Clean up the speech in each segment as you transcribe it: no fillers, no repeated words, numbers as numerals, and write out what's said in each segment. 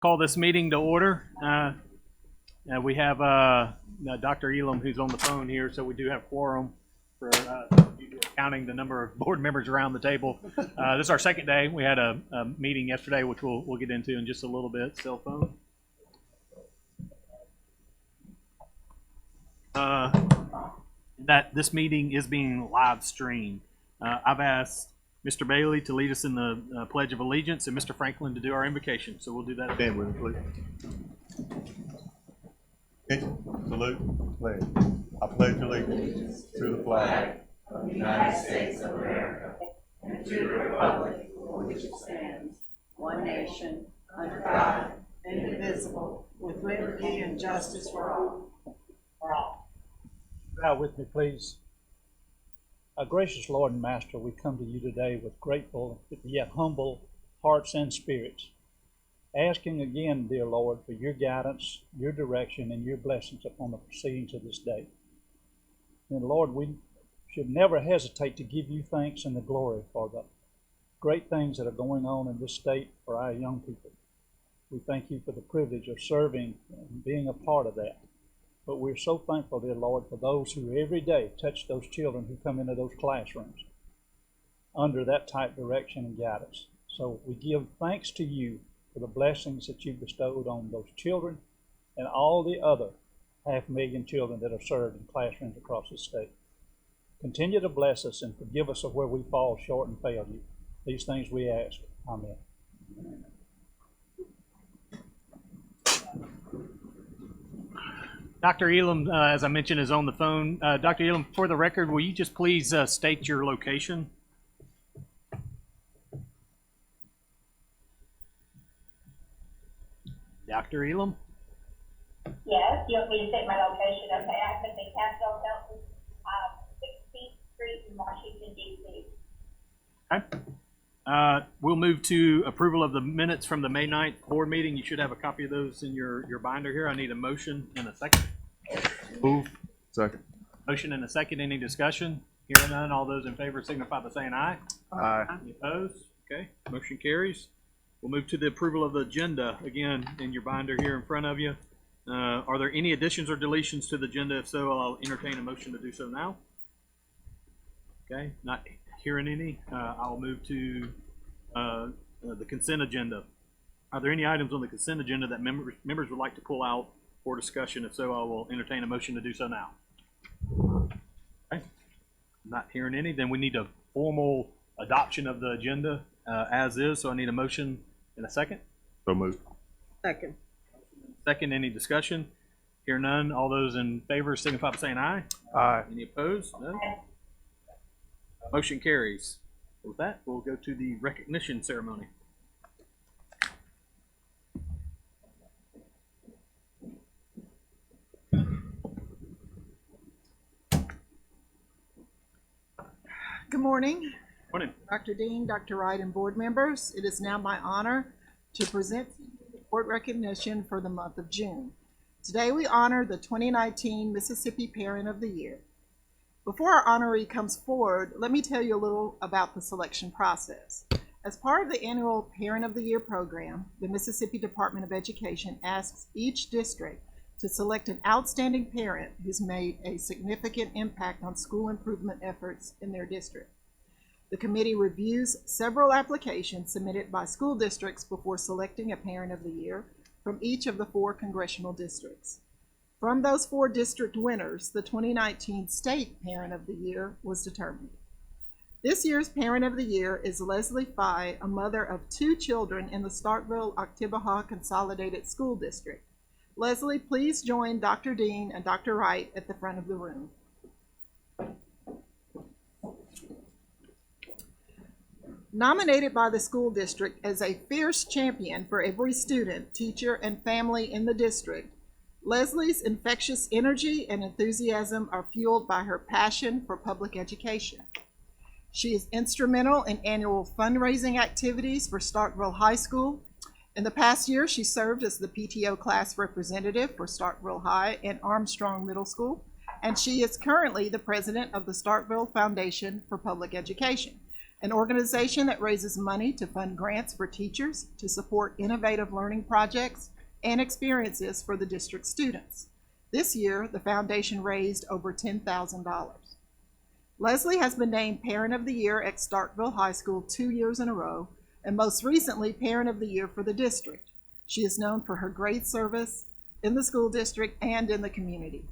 Call this meeting to order. We have Dr. Elam who's on the phone here, so we do have quorum for counting the number of board members around the table. This is our second day. We had a meeting yesterday, which we'll get into in just a little bit. Cell phone. That this meeting is being live streamed. I've asked Mr. Bailey to lead us in the Pledge of Allegiance and Mr. Franklin to do our invocation. So we'll do that. Stand with me, please. Salute. Pledge. I pledge allegiance to the flag of the United States of America and to the republic for which it stands, one nation, under God, indivisible, with liberty and justice for all. Bow with me, please. Our gracious Lord and Master, we come to you today with grateful yet humble hearts and spirits, asking again, dear Lord, for your guidance, your direction, and your blessings upon the proceedings of this day. And Lord, we should never hesitate to give you thanks and the glory for the great things that are going on in this state for our young people. We thank you for the privilege of serving and being a part of that. But we're so thankful, dear Lord, for those who every day touch those children who come into those classrooms under that type direction and guidance. So we give thanks to you for the blessings that you've bestowed on those children and all the other 500,000 children that are served in classrooms across the state. Continue to bless us and forgive us of where we fall short and fail you. These things we ask. Amen. Dr. Elam, as I mentioned, is on the phone. Dr. Elam, for the record, will you just please state your location? Dr. Elam? Yes, you want me to state my location? Okay, I'm at the Capitol Hilton, 16th Street in Washington, D.C. Okay. We'll move to approval of the minutes from the May 9th board meeting. You should have a copy of those in your binder here. I need a motion and a second. Move. Second. Motion and a second. Any discussion? Hearing none. All those in favor signify by saying aye. Aye. Any opposed? Okay. Motion carries. We'll move to the approval of the agenda. Again, in your binder here in front of you. Are there any additions or deletions to the agenda? If so, I'll entertain a motion to do so now. Okay. Not hearing any. I'll move to the consent agenda. Are there any items on the consent agenda that members would like to pull out for discussion? If so, I will entertain a motion to do so now. Okay. Not hearing any. Then we need a formal adoption of the agenda as is. So I need a motion in a second. So moved. Second. Second, any discussion? Hear none. All those in favor signify by saying aye. Aye. Any opposed? No. Motion carries. With that, we'll go to the recognition ceremony. Good morning, Morning. Dr. Dean, Dr. Wright, and board members. It is now my honor to present award recognition for the month of June. Today we honor the 2019 Mississippi Parent of the Year. Before our honoree comes forward, let me tell you a little about the selection process. As part of the annual Parent of the Year program, the Mississippi Department of Education asks each district to select an outstanding parent who's made a significant impact on school improvement efforts in their district. The committee reviews several applications submitted by school districts before selecting a Parent of the Year from each of the 4 congressional districts. From those 4 district winners, the 2019 State Parent of the Year was determined. This year's Parent of the Year is Leslie Fye, a mother of 2 children in the Starkville-Oktibbeha Consolidated School District. Leslie, please join Dr. Dean and Dr. Wright at the front of the room. Nominated by the school district as a fierce champion for every student, teacher, and family in the district, Leslie's infectious energy and enthusiasm are fueled by her passion for public education. She is instrumental in annual fundraising activities for Starkville High School. In the past year, she served as the PTO class representative for Starkville High and Armstrong Middle School, and she is currently the president of the Starkville Foundation for Public Education. an organization that raises money to fund grants for teachers to support innovative learning projects and experiences for the district students. This year, the foundation raised over $10,000. Leslie has been named Parent of the Year at Starkville High School 2 years in a row, and most recently, Parent of the Year for the district. She is known for her great service in the school district and in the community.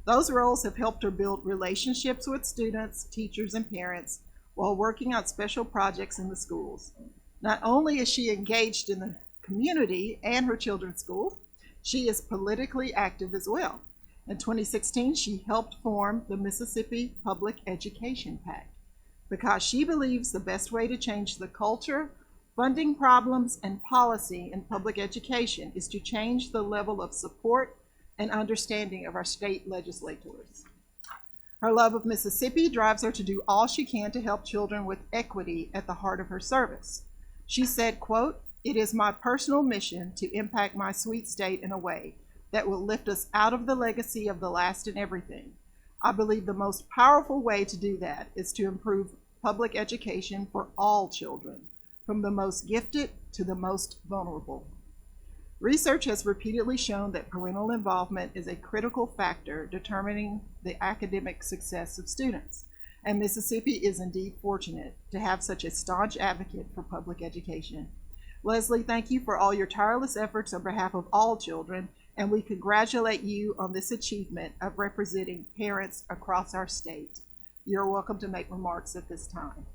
Those roles have helped her build relationships with students, teachers, and parents while working on special projects in the schools. Not only is she engaged in the community and her children's school, she is politically active as well. In 2016, she helped form the Mississippi Public Education Pact because she believes the best way to change the culture, funding problems, and policy in public education is to change the level of support and understanding of our state legislators. Her love of Mississippi drives her to do all she can to help children with equity at the heart of her service. She said, quote, "It is my personal mission to impact my sweet state in a way that will lift us out of the legacy of the last and everything. I believe the most powerful way to do that is to improve public education for all children, from the most gifted to the most vulnerable." Research has repeatedly shown that parental involvement is a critical factor determining the academic success of students, and Mississippi is indeed fortunate to have such a staunch advocate for public education. Leslie, thank you for all your tireless efforts on behalf of all children, and we congratulate you on this achievement of representing parents across our state. You're welcome to make remarks at this time.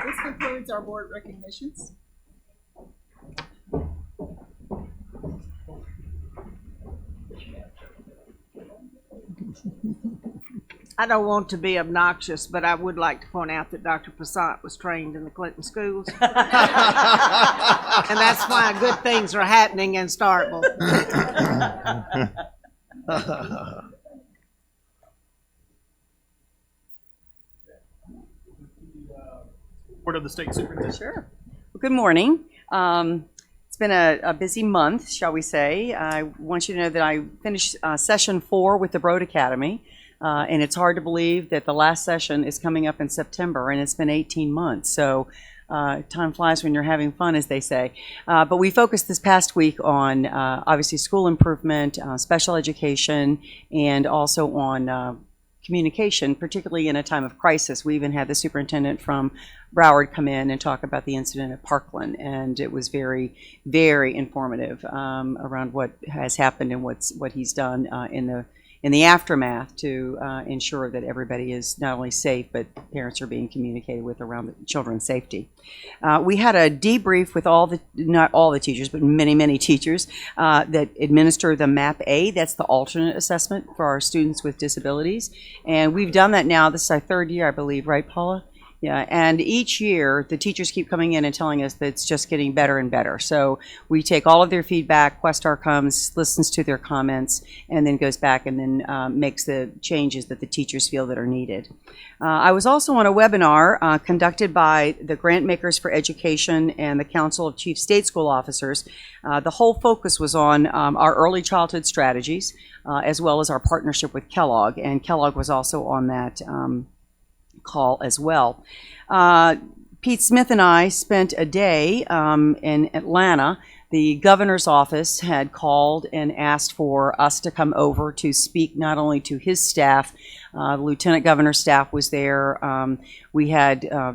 This concludes our board recognitions. I don't want to be obnoxious, but I would like to point out that Dr. Passant was trained in the Clinton schools. And that's why good things are happening in Starkville. Report of the state superintendent. Sure. Well, good morning. It's been a busy month, shall we say. I want you to know that I finished session 4 with the Broad Academy, and it's hard to believe that the last session is coming up in September, and it's been 18 months. So time flies when you're having fun, as they say. But we focused this past week on obviously school improvement, special education, and also on communication, particularly in a time of crisis. We even had the superintendent from Broward come in and talk about the incident at Parkland, and it was very, very informative around what has happened and what he's done in the aftermath to ensure that everybody is not only safe, but parents are being communicated with around the children's safety. We had a debrief with not all the teachers, but many, many teachers that administer the MAP-A. That's the alternate assessment for our students with disabilities. And we've done that now. This is our 3rd year, I believe, right, Paula? Yeah, and each year the teachers keep coming in and telling us that it's just getting better and better. So we take all of their feedback, Questar comes, listens to their comments, and then goes back and then makes the changes that the teachers feel that are needed. I was also on a webinar conducted by the Grant Makers for Education and the Council of Chief State School Officers. The whole focus was on our early childhood strategies, as well as our partnership with Kellogg, and Kellogg was also on that call as well. Pete Smith and I spent a day in Atlanta. The governor's office had called and asked for us to come over to speak not only to his staff, the lieutenant governor's staff was there. We had a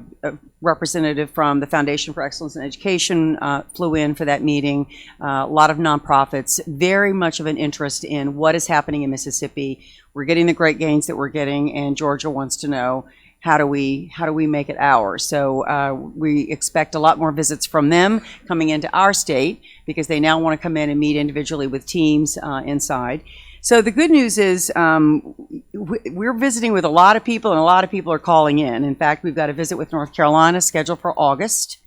representative from the Foundation for Excellence in Education flew in for that meeting. A lot of nonprofits, very much of an interest in what is happening in Mississippi. We're getting the great gains that we're getting, and Georgia wants to know, how do we make it ours? So we expect a lot more visits from them coming into our state, because they now want to come in and meet individually with teams inside. So the good news is we're visiting with a lot of people, and a lot of people are calling in. In fact, we've got a visit with North Carolina scheduled for August,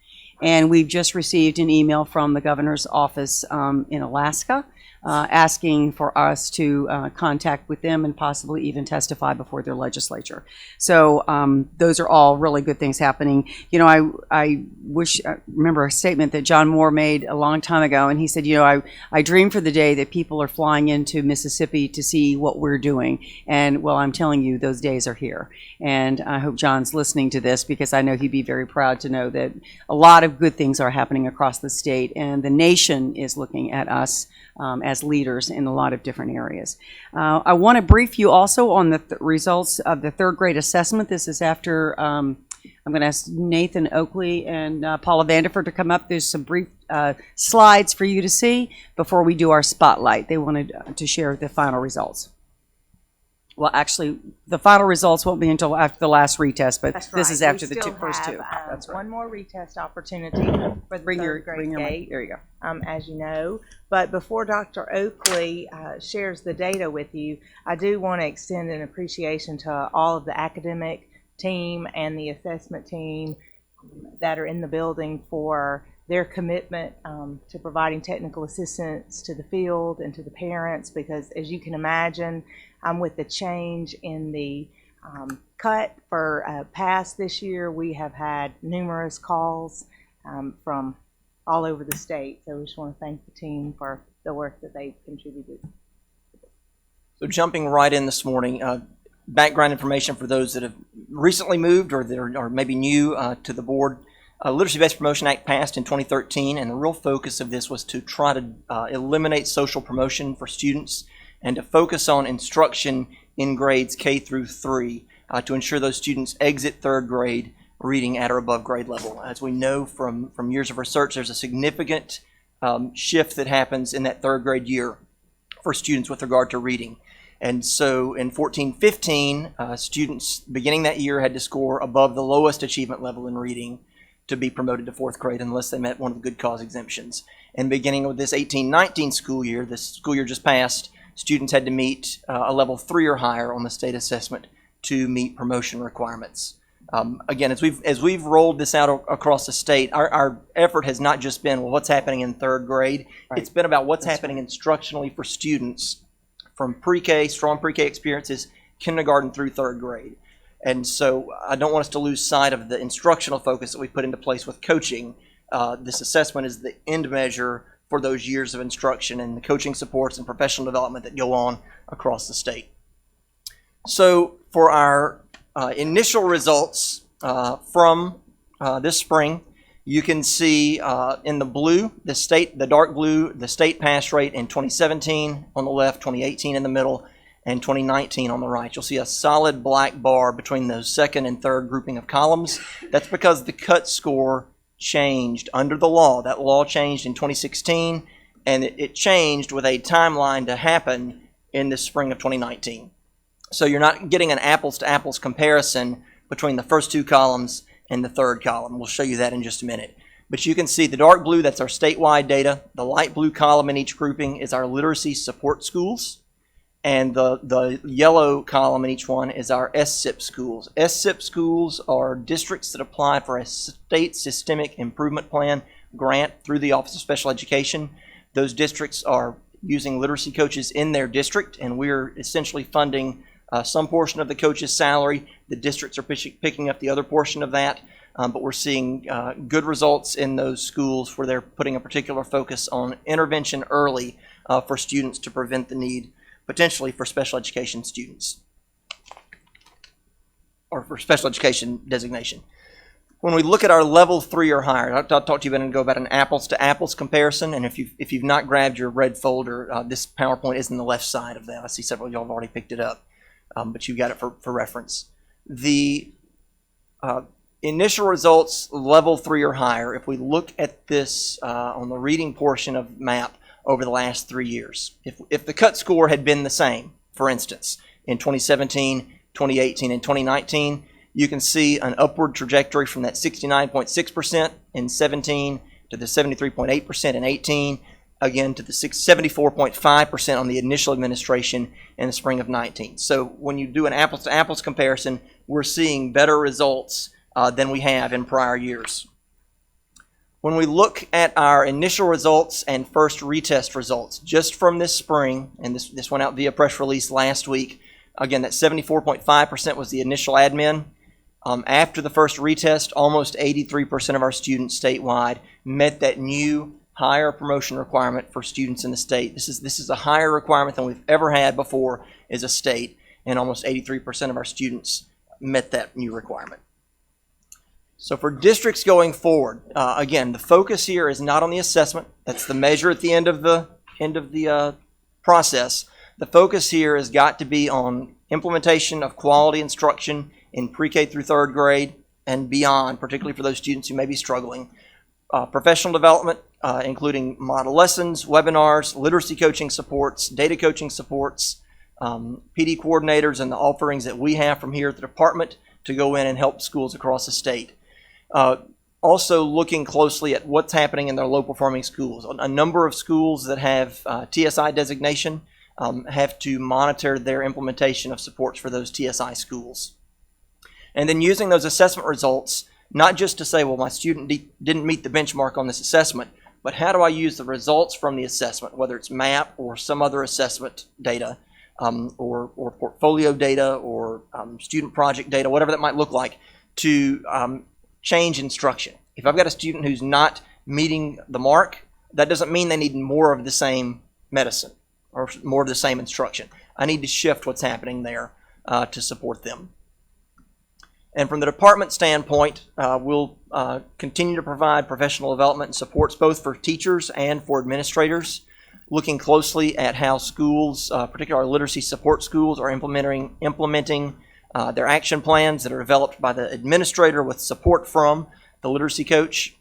and we've just received an email from the governor's office in Alaska asking for us to contact with them and possibly even testify before their legislature. So those are all really good things happening. You know, I remember a statement that John Moore made a long time ago, and he said, you know, I dream for the day that people are flying into Mississippi to see what we're doing. And well, I'm telling you, those days are here. And I hope John's listening to this, because I know he'd be very proud to know that a lot of good things are happening across the state, and the nation is looking at us as leaders in a lot of different areas. I want to brief you also on the results of the 3rd grade assessment. This is after, I'm going to ask Nathan Oakley and Paula Vanderford to come up. There's some brief slides for you to see before we do our spotlight. They wanted to share the final results. Well, actually, the final results won't be until after the last retest, but That's this right. is after We the still first have, two. That's right. One more retest opportunity for the Bring your third grade mic. gate, There you go. as you know. But before Dr. Oakley shares the data with you, I do want to extend an appreciation to all of the academic team and the assessment team that are in the building for their commitment to providing technical assistance to the field and to the parents, because as you can imagine, with the change in the cut for PASS this year, we have had numerous calls from all over the state. So we just want to thank the team for the work that they've contributed. So jumping right in this morning, background information for those that have recently moved or that are maybe new to the board. Literacy-Based Promotion Act passed in 2013, and the real focus of this was to try to eliminate social promotion for students and to focus on instruction in grades K through 3 to ensure those students exit 3rd grade reading at or above grade level. As we know from years of research, there's a significant shift that happens in that 3rd grade year for students with regard to reading. And so in 14-15, students beginning that year had to score above the lowest achievement level in reading to be promoted to 4th grade unless they met one of the good cause exemptions. And beginning with this 18-19 school year, this school year just passed, students had to meet a level 3 or higher on the state assessment to meet promotion requirements. Again, as we've rolled this out across the state, our effort has not just been, well, what's happening in 3rd grade. Right. It's been about what's happening instructionally for students from pre-K, strong pre-K experiences, kindergarten through 3rd grade. And so I don't want us to lose sight of the instructional focus that we put into place with coaching this assessment is the end measure for those years of instruction and the coaching supports and professional development that go on across the state. So for our initial results from this spring, you can see in the blue, the dark blue, the state pass rate in 2017 on the left, 2018 in the middle, and 2019 on the right. You'll see a solid black bar between those second and third grouping of columns. That's because the cut score changed under the law. That law changed in 2016, and it changed with a timeline to happen in the spring of 2019. So you're not getting an apples-to-apples comparison between the first two columns and the third column. We'll show you that in just a minute. But you can see the dark blue, that's our statewide data. The light blue column in each grouping is our literacy support schools. And the yellow column in each one is our SSIP schools. SSIP schools are districts that apply for a state systemic improvement plan grant through the Office of Special Education. Those districts are using literacy coaches in their district, and we're essentially funding some portion of the coach's salary. The districts are picking up the other portion of that, but we're seeing good results in those schools where they're putting a particular focus on intervention early for students to prevent the need potentially for special education students or for special education designation. When we look at our level 3 or higher, I'll talk to you about and go about an apples-to-apples comparison. And if you've not grabbed your red folder, this PowerPoint is on the left side of that. I see several of y'all have already picked it up, but you've got it for reference. The initial results, level 3 or higher, if we look at this on the reading portion of MAP over the last 3 years. If the cut score had been the same, for instance, in 2017, 2018, and 2019, you can see an upward trajectory from that 69.6% in 17 to the 73.8% in 18, again to the 74.5% on the initial administration in the spring of 19. So when you do an apples-to-apples comparison, we're seeing better results than we have in prior years. When we look at our initial results and first retest results, just from this spring, and this went out via press release last week, again, that 74.5% was the initial admin. After the first retest, almost 83% of our students statewide met that new higher promotion requirement for students in the state. This is a higher requirement than we've ever had before as a state, and almost 83% of our students met that new requirement. So for districts going forward, again, the focus here is not on the assessment. That's the measure at the end of the process. The focus here has got to be on implementation of quality instruction in pre-K through third grade and beyond, particularly for those students who may be struggling. Professional development, including model lessons, webinars, literacy coaching supports, data coaching supports, PD coordinators, and the offerings that we have from here at the department to go in and help schools across the state. Also looking closely at what's happening in their low-performing schools. A number of schools that have TSI designation have to monitor their implementation of supports for those TSI schools. And then using those assessment results, not just to say, well, my student didn't meet the benchmark on this assessment, but how do I use the results from the assessment, whether it's MAP or some other assessment data, or portfolio data, or student project data, whatever that might look like, to change instruction. If I've got a student who's not meeting the mark, that doesn't mean they need more of the same medicine or more of the same instruction. I need to shift what's happening there to support them. And from the department standpoint, we'll continue to provide professional development and supports both for teachers and for administrators, looking closely at how schools, particularly our literacy support schools, are implementing their action plans that are developed by the administrator with support from the literacy coach,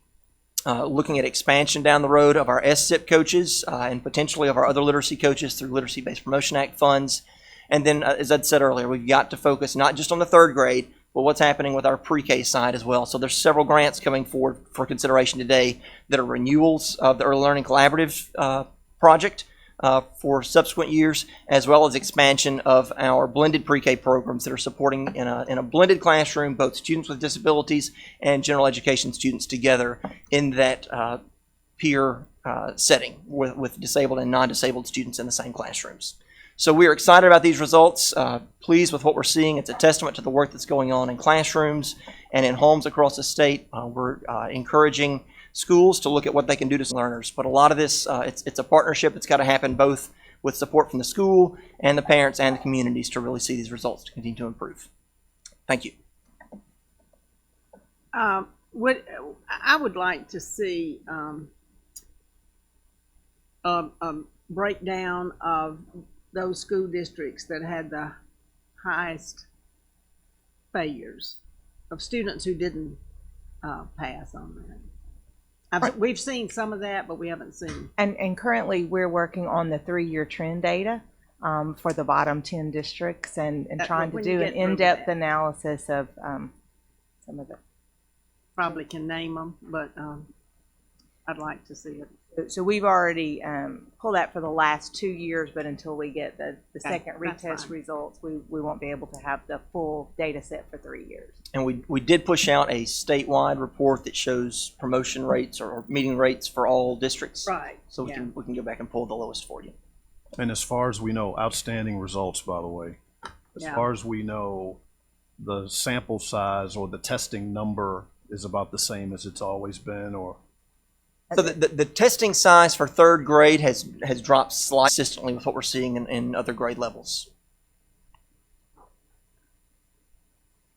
looking at expansion down the road of our SSIP coaches and potentially of our other literacy coaches through Literacy-Based Promotion Act funds. And then, as I'd said earlier, we've got to focus not just on the third grade, but what's happening with our pre-K side as well. So there's several grants coming forward for consideration today that are renewals of the Early Learning Collaborative project for subsequent years, as well as expansion of our blended pre-K programs that are supporting in a blended classroom both students with disabilities and general education students together in that peer setting with disabled and non-disabled students in the same classrooms. So we are excited about these results, pleased with what we're seeing. It's a testament to the work that's going on in classrooms and in homes across the state. We're encouraging schools to look at what they can do to learners. But a lot of this, it's a partnership. It's got to happen both with support from the school and the parents and the communities to really see these results to continue to improve. Thank you. What I would like to see a breakdown of those school districts that had the highest failures of students who didn't pass on that. We've seen some of that, but we haven't seen. And currently, we're working on the 3-year trend data for the bottom 10 districts and trying to when you do an get through in-depth that. analysis of some of the. Probably can name them, but I'd like to see it. So we've already pulled that for the last 2 years, but until we get the second that's retest fine. results, we won't be able to have the full data set for 3 years. And we did push out a statewide report that shows promotion rates or meeting rates for all districts. Right. So we can go back and pull the lowest for you. And as far as we know, outstanding results, by the way. As Yeah. far as we know, the sample size or the testing number is about the same as it's always been, or So the testing size for third grade has dropped slightly consistently with what we're seeing in other grade levels.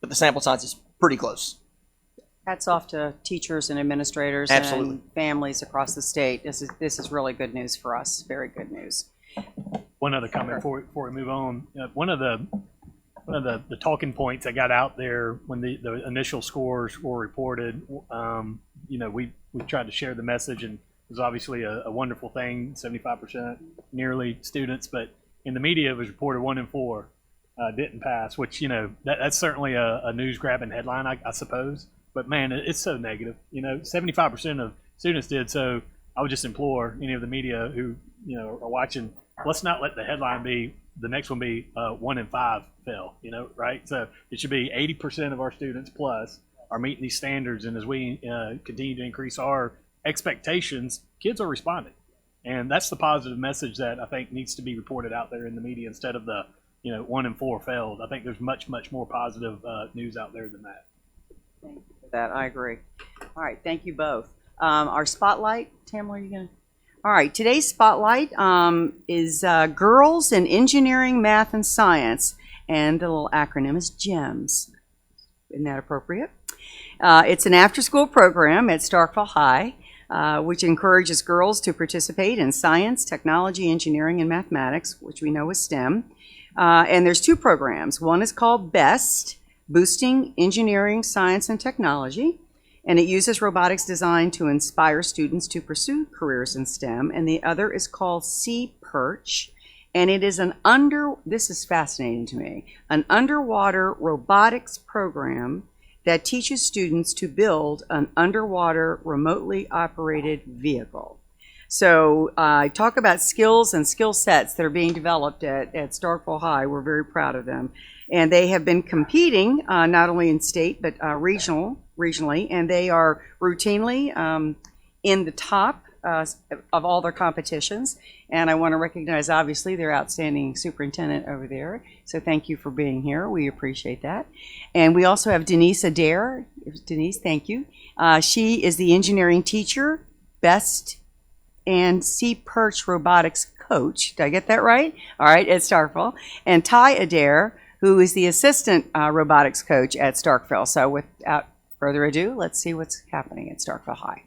But the sample size is pretty close. Hats off to teachers and administrators Absolutely. and families across the state. This is really good news for us. Very good news. One other comment before we move on. One of the talking points I got out there when the initial scores were reported, we tried to share the message, and it was obviously a wonderful thing, 75% nearly students, but in the media it was reported 1 in 4 didn't pass, which, that's certainly a news grabbing headline, I suppose, but man, it's so negative. 75% of students did, so I would just implore any of the media who, are watching, let's not let the headline be, the next one be 1 in 5 fail, right? So it should be 80% of our students plus are meeting these standards, and as we continue to increase our expectations, kids are responding. And that's the positive message that I think needs to be reported out there in the media instead of the, 1 in 4 failed. I think there's much, much more positive news out there than that. Thank you for that. I agree. All right. Thank you both. Our spotlight, Tamara, are you going to? All right. Today's spotlight is Girls in Engineering, Math, and Science. And the little acronym is GEMS. Isn't that appropriate? It's an after-school program at Starkville High, which encourages girls to participate in science, technology, engineering, and mathematics, which we know is STEM. And there's 2 programs. One is called BEST, Boosting Engineering, Science, and Technology. And it uses robotics design to inspire students to pursue careers in STEM. And the other is called C-Perch. And it is this is fascinating to me, an underwater robotics program that teaches students to build an underwater remotely operated vehicle. So talk about skills and skill sets that are being developed at Starkville High. We're very proud of them. And they have been competing not only in state, but regionally, and they are routinely in the top of all their competitions. And I want to recognize, obviously, their outstanding superintendent over there. So thank you for being here. We appreciate that. And we also have Denise Adair. Denise, thank you. She is the engineering teacher, BEST, and C-Perch robotics coach. Did I get that right? All right, at Starkville. And Ty Adair, who is the assistant robotics coach at Starkville. So without further ado, let's see what's happening at Starkville High.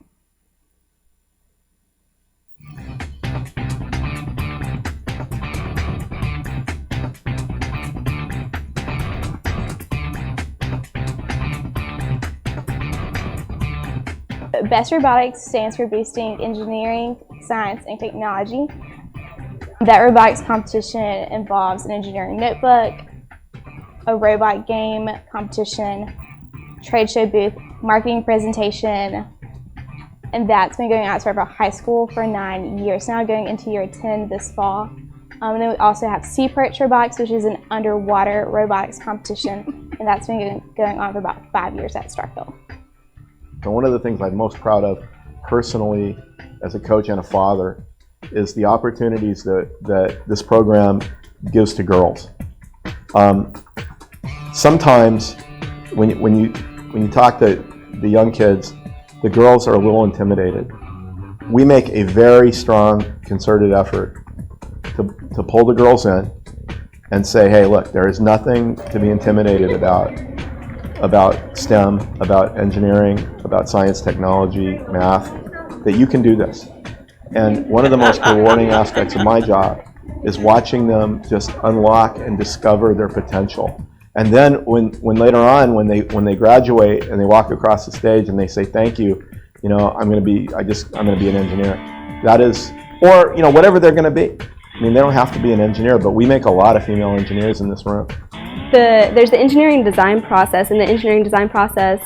BEST Robotics stands for Boosting Engineering, Science, and Technology. That robotics competition involves an engineering notebook, a robot game competition, trade show booth, marketing presentation, and that's been going on at Starkville High School for 9 years now, going into year 10 this fall. And then we also have C-Perch Robotics, which is an underwater robotics competition, and that's been going on for about 5 years at Starkville. And one of the things I'm most proud of personally as a coach and a father is the opportunities that this program gives to girls. Sometimes when you talk to the young kids, the girls are a little intimidated. We make a very strong concerted effort to pull the girls in and say, hey, look, there is nothing to be intimidated about STEM, about engineering, about science, technology, math, that you can do this. And one of the most rewarding aspects of my job is watching them just unlock and discover their potential. And then when later on, when they graduate and they walk across the stage and they say, thank you, you know, I'm going to be an engineer. That is, or, you know, whatever they're going to be. I mean, they don't have to be an engineer, but we make a lot of female engineers in this room. There's the engineering design process, and the engineering design process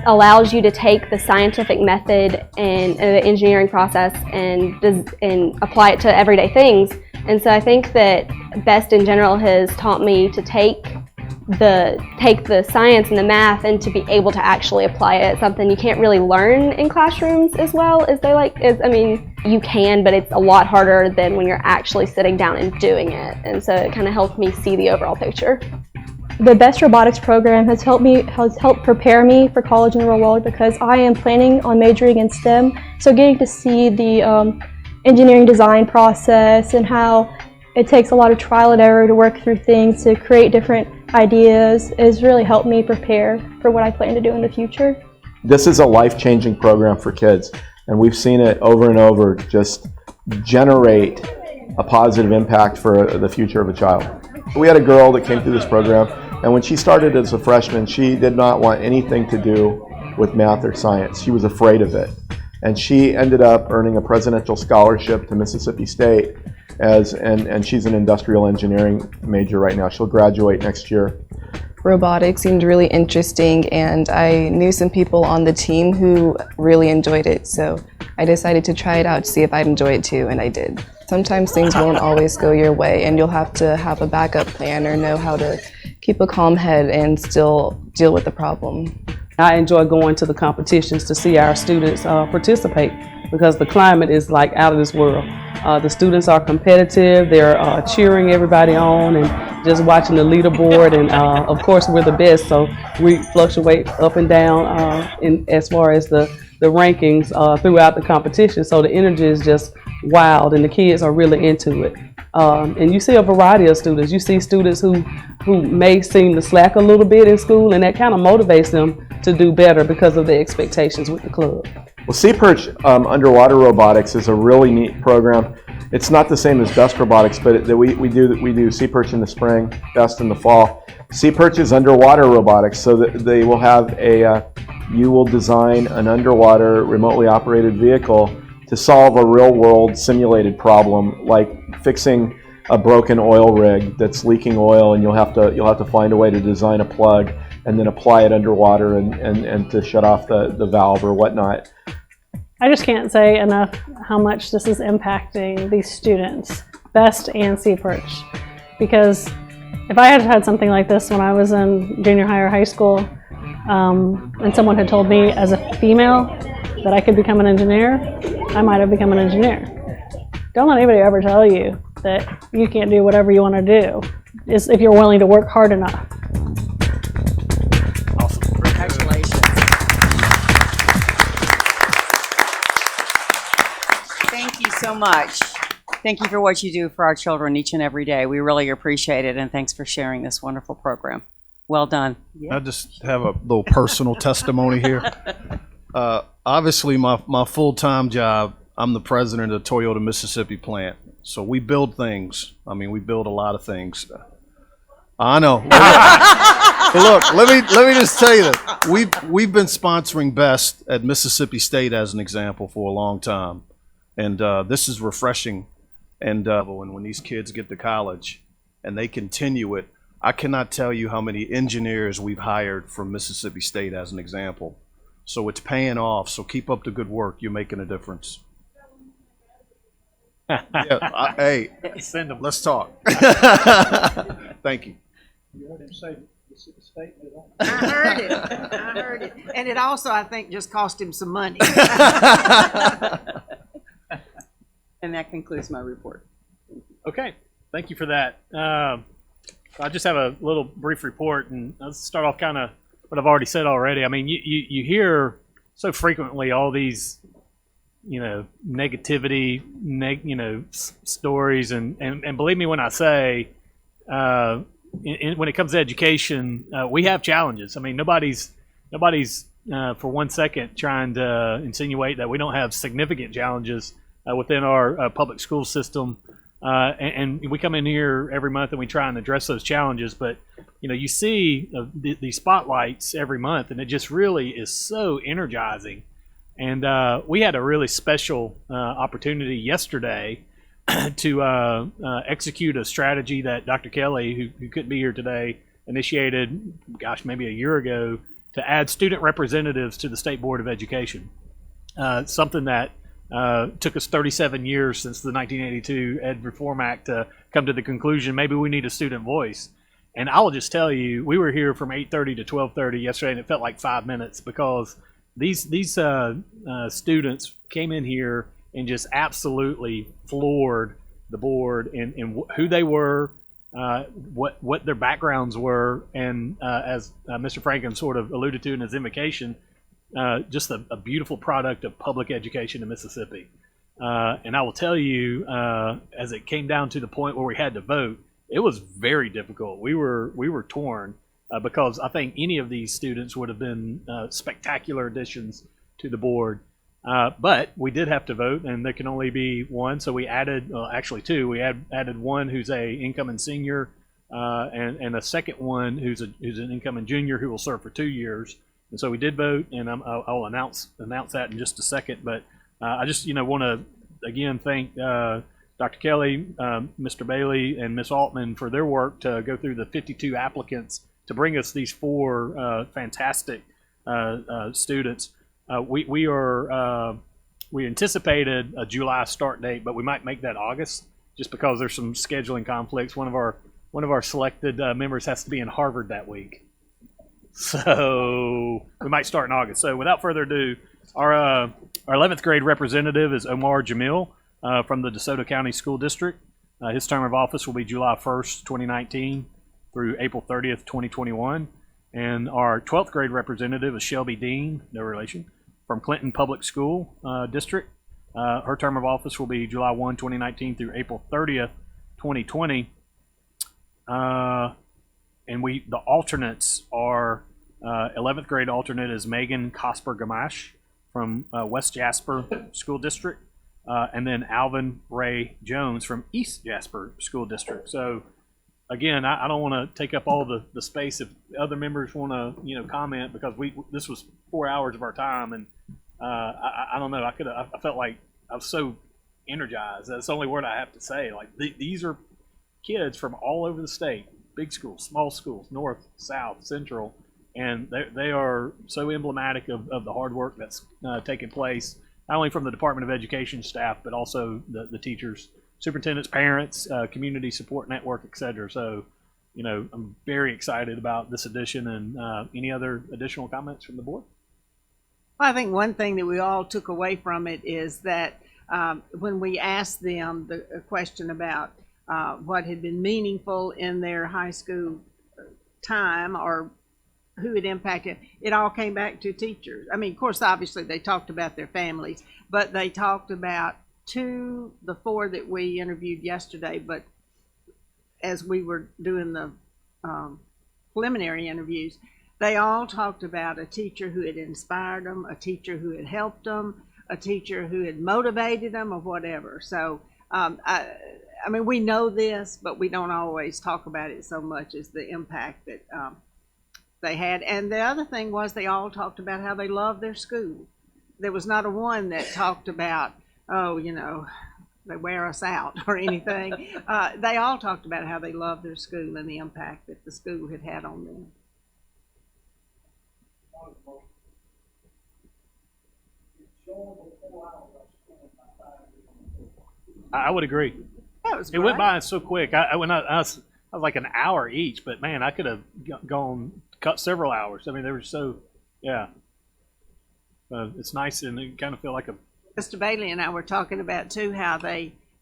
allows you to take the scientific method and the engineering process and apply it to everyday things. And so I think that BEST in general has taught me to take the science and the math and to be able to actually apply it. It's something you can't really learn in classrooms as well as I mean, you can, but it's a lot harder than when you're actually sitting down and doing it. And so it kind of helped me see the overall picture. The BEST Robotics program has helped prepare me for college in the real world because I am planning on majoring in STEM. So getting to see the engineering design process and how it takes a lot of trial and error to work through things to create different ideas has really helped me prepare for what I plan to do in the future. This is a life-changing program for kids, and we've seen it over and over just generate a positive impact for the future of a child. We had a girl that came through this program, and when she started as a freshman, she did not want anything to do with math or science. She was afraid of it. And she ended up earning a presidential scholarship to Mississippi State and she's an industrial engineering major right now. She'll graduate next year. Robotics seemed really interesting, and I knew some people on the team who really enjoyed it, so I decided to try it out to see if I'd enjoy it too, and I did. Sometimes things won't always go your way, and you'll have to have a backup plan or know how to keep a calm head and still deal with the problem. I enjoy going to the competitions to see our students participate because the climate is like out of this world. The students are competitive, they're cheering everybody on and just watching the leaderboard, and of course we're the best, so we fluctuate up and down as far as the rankings throughout the competition, so the energy is just wild and the kids are really into it. And you see a variety of students. You see students who may seem to slack a little bit in school, and that kind of motivates them to do better because of the expectations with the club. Well, Sea-Perch underwater robotics is a really neat program. It's not the same as BEST robotics, but we do Sea-Perch in the spring, BEST in the fall. Sea-Perch is underwater robotics, so that they will have you will design an underwater remotely operated vehicle to solve a real-world simulated problem, like fixing a broken oil rig that's leaking oil, and you'll have to find a way to design a plug and then apply it underwater and to shut off the valve or whatnot. I just can't say enough how much this is impacting these students, BEST and Sea-Perch, because if I had had something like this when I was in junior high or high school, and someone had told me as a female that I could become an engineer, I might have become an engineer. Don't let anybody ever tell you that you can't do whatever you want to do, is if you're willing to work hard enough. Congratulations. Thank you so much. Thank you for what you do for our children each and every day. We really appreciate it, and thanks for sharing this wonderful program. Well done. I just have a little personal testimony here. Obviously, my full-time job, I'm the president of the Toyota Mississippi plant. So we build things. I mean, we build a lot of things. I know. But look, let me just tell you that we've been sponsoring BEST at Mississippi State as an example for a long time, and this is refreshing. And when these kids get to college and they continue it, I cannot tell you how many engineers we've hired from Mississippi State as an example. So it's paying off. So keep up the good work. You're making a difference. Hey, send them. Let's talk. Thank you. You heard him say Mississippi State. I heard it. And it also, I think, just cost him some money. And that concludes my report. Okay, thank you for that. I just have a little brief report, and let's start off kind of what I've already said already. I mean, you hear so frequently all these, negativity, stories, and believe me when I say, when it comes to education, we have challenges. I mean, nobody's for 1 second trying to insinuate that we don't have significant challenges within our public school system. And we come in here every month and we try and address those challenges. But, you see these spotlights every month, and it just really is so energizing. And we had a really special opportunity yesterday to execute a strategy that Dr. Kelly, who couldn't be here today, initiated, maybe a year ago, to add student representatives to the State Board of Education. Something that took us 37 years since the 1982 Ed Reform Act to come to the conclusion maybe we need a student voice. And I will just tell you, we were here from 8:30 to 12:30 yesterday, and it felt like 5 minutes because these students came in here and just absolutely floored the board in who they were, what their backgrounds were, and as Mr. Franken sort of alluded to in his invocation, just a beautiful product of public education in Mississippi. And I will tell you, as it came down to the point where we had to vote, it was very difficult. We were torn because I think any of these students would have been spectacular additions to the board. But we did have to vote, and there can only be one. So we added, actually two. We added one who's a incoming senior, and a second one who's an incoming junior who will serve for 2 years. And so we did vote, and I'll announce that in just a second. But I just want to again thank Dr. Kelly, Mr. Bailey, and Ms. Altman for their work to go through the 52 applicants to bring us these 4 fantastic students. We anticipated a July start date, but we might make that August just because there's some scheduling conflicts. One of our selected members has to be in Harvard that week, so we might start in August. So without further ado, our 11th grade representative is Omar Jamil from the DeSoto County School District. His term of office will be July 1st, 2019 through April 30th, 2021. And our 12th grade representative is Shelby Dean, no relation, from Clinton Public School District. Her term of office will be July 1, 2019 through April 30th, 2020. And the alternates are 11th grade alternate is Megan Cosper Gamache from West Jasper School District, and then Alvin Ray Jones from East Jasper School District. So again, I don't want to take up all the space if other members want to comment, because this was 4 hours of our time, and I don't know, I felt like I was so energized. That's the only word I have to say. Like these are kids from all over the state, big schools, small schools, north, south, central, and they are so emblematic of the hard work that's taking place, not only from the Department of Education staff, but also the teachers, superintendents, parents, community support network, et cetera. So, I'm very excited about this edition. And any other additional comments from the board? I think one thing that we all took away from it is that when we asked them the question about what had been meaningful in their high school time or who it impacted, it all came back to teachers. I mean, of course, obviously they talked about their families, but they talked about the 4 that we interviewed yesterday. But as we were doing the preliminary interviews, they all talked about a teacher who had inspired them, a teacher who had helped them, a teacher who had motivated them, or whatever. So, I mean, we know this, but we don't always talk about it so much as the impact that they had. And the other thing was they all talked about how they loved their school. There was not a one that talked about, they wear us out or anything. They all talked about how they loved their school and the impact that the school had on them. I would agree. It went by so quick. I was like an hour each, but man, I could have cut several hours. I mean, they were so, yeah. It's nice, and it kind of feel like a. Mr. Bailey and I were talking about too how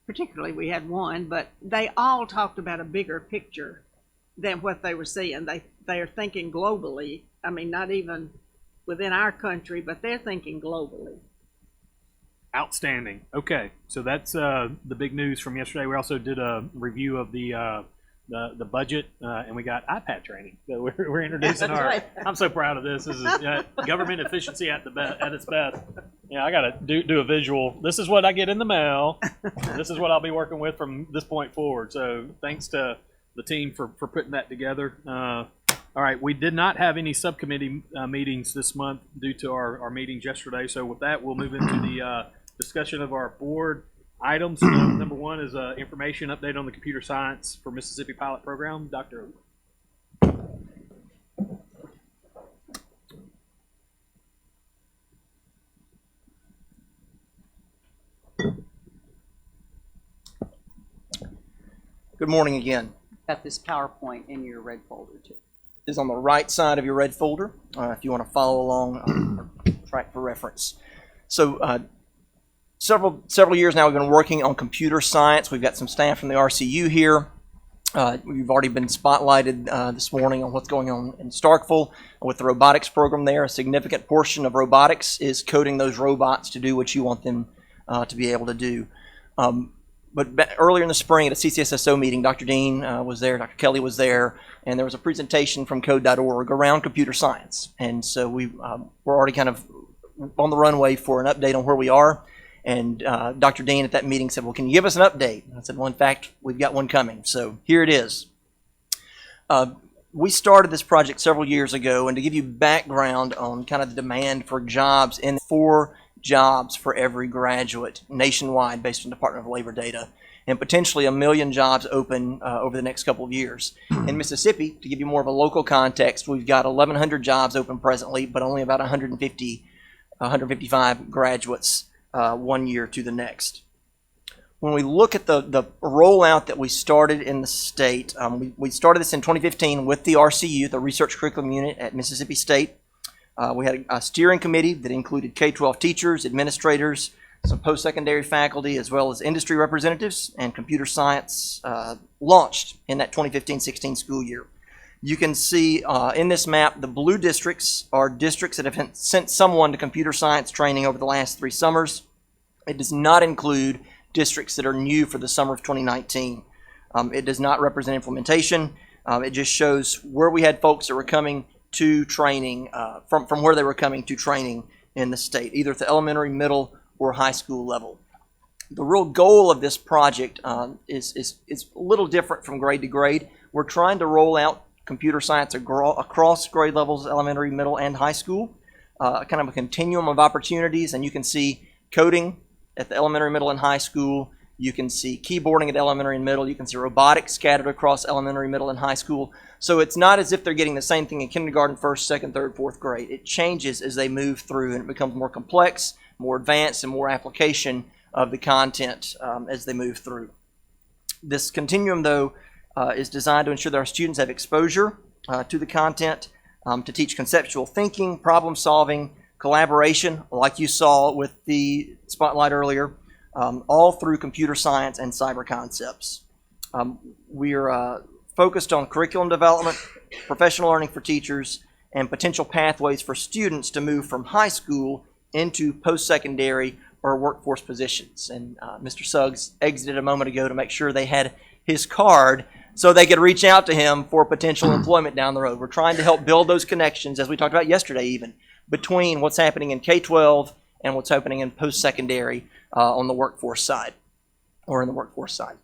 particularly we had one, but they all talked about a bigger picture than what they were seeing. They are thinking globally. I mean, not even within our country, but they're thinking globally. Outstanding. Okay, so that's the big news from yesterday. We also did a review of the budget, and we got iPad training. So we're introducing That's our. right. I'm so proud of this. This is government efficiency at its best. Yeah, I gotta do a visual. This is what I get in the mail. This is what I'll be working with from this point forward. So thanks to the team for putting that together. All right, we did not have any subcommittee meetings this month due to our meetings yesterday. So with that, we'll move into the discussion of our board items. Number one is information update on the computer science for Mississippi pilot program. Dr. Good morning again. Got this PowerPoint in your red folder too. Is on the right side of your red folder if you want to follow along or track for reference. So several years now we've been working on computer science. We've got some staff from the RCU here. We've already been spotlighted this morning on what's going on in Starkville with the robotics program there. A significant portion of robotics is coding those robots to do what you want them to be able to do. But earlier in the spring at a CCSSO meeting, Dr. Dean was there, Dr. Kelly was there, and there was a presentation from code.org around computer science. And so we're already kind of on the runway for an update on where we are. And Dr. Dean at that meeting said, well, can you give us an update? And I said, well, in fact, we've got one coming. So here it is. We started this project several years ago, and to give you background on kind of the demand for jobs, in 4 jobs for every graduate nationwide based on Department of Labor data, and potentially 1 million jobs open over the next couple of years. In Mississippi, to give you more of a local context, we've got 1,100 jobs open presently, but only about 155 graduates 1 year to the next. When we look at the rollout that we started in the state, we started this in 2015 with the RCU, the Research Curriculum Unit at Mississippi State. We had a steering committee that included K-12 teachers, administrators, some post-secondary faculty, as well as industry representatives, and computer science launched in that 2015-16 school year. You can see in this map, the blue districts are districts that have sent someone to computer science training over the last 3 summers. It does not include districts that are new for the summer of 2019. It does not represent implementation. It just shows where we had folks that were coming to training, from where they were coming to training in the state, either at the elementary, middle, or high school level. The real goal of this project is a little different from grade to grade. We're trying to roll out computer science across grade levels, elementary, middle, and high school, kind of a continuum of opportunities, and you can see coding at the elementary, middle, and high school. You can see keyboarding at elementary and middle. You can see robotics scattered across elementary, middle, and high school. So it's not as if they're getting the same thing in kindergarten, 1st, 2nd, 3rd, 4th grade. It changes as they move through, and it becomes more complex, more advanced, and more application of the content as they move through. This continuum, though, is designed to ensure that our students have exposure to the content, to teach conceptual thinking, problem solving, collaboration, like you saw with the spotlight earlier, all through computer science and cyber concepts. We're focused on curriculum development, professional learning for teachers, and potential pathways for students to move from high school into post-secondary or workforce positions. And Mr. Suggs exited a moment ago to make sure they had his card so they could reach out to him for potential employment down the road. We're trying to help build those connections, as we talked about yesterday even, between what's happening in K-12 and what's happening in post-secondary on the workforce side, or in the workforce side.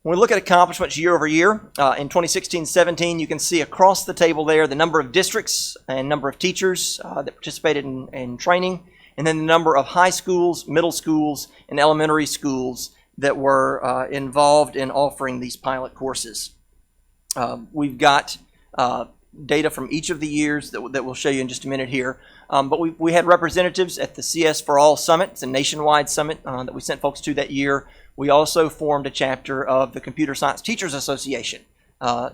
When we look at accomplishments year over year, in 2016-17, you can see across the table there the number of districts and number of teachers that participated in training, and then the number of high schools, middle schools, and elementary schools that were involved in offering these pilot courses. We've got data from each of the years that we'll show you in just a minute here. But we had representatives at the CS for All Summit. It's a nationwide summit that we sent folks to that year. We also formed a chapter of the Computer Science Teachers Association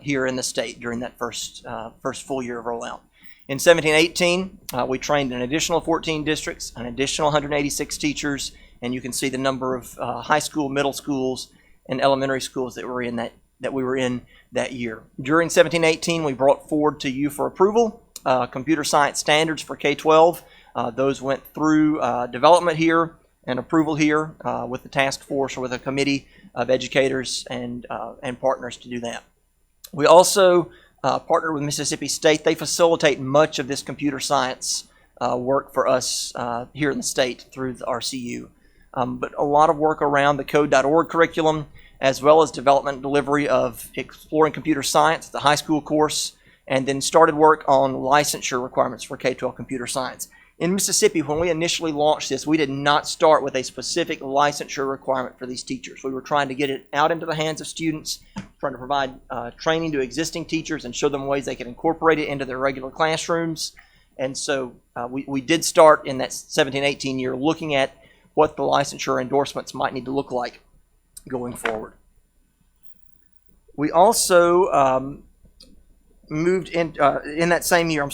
here in the state during that first full year of rollout. In 17-18, we trained an additional 14 districts, an additional 186 teachers, and you can see the number of high school, middle schools, and elementary schools that we were in that year. During 17-18, we brought forward to you for approval computer science standards for K-12. Those went through development here and approval here with the task force or with a committee of educators and partners to do that. We also partner with Mississippi State. They facilitate much of this computer science work for us here in the state through the RCU. But a lot of work around the code.org curriculum, as well as development and delivery of Exploring Computer Science, the high school course, and then started work on licensure requirements for K-12 computer science. In Mississippi, when we initially launched this, we did not start with a specific licensure requirement for these teachers. We were trying to get it out into the hands of students, trying to provide training to existing teachers and show them ways they can incorporate it into their regular classrooms. And so we did start in that 17-18 year looking at what the licensure endorsements might need to look like going forward. We also moved in that same year,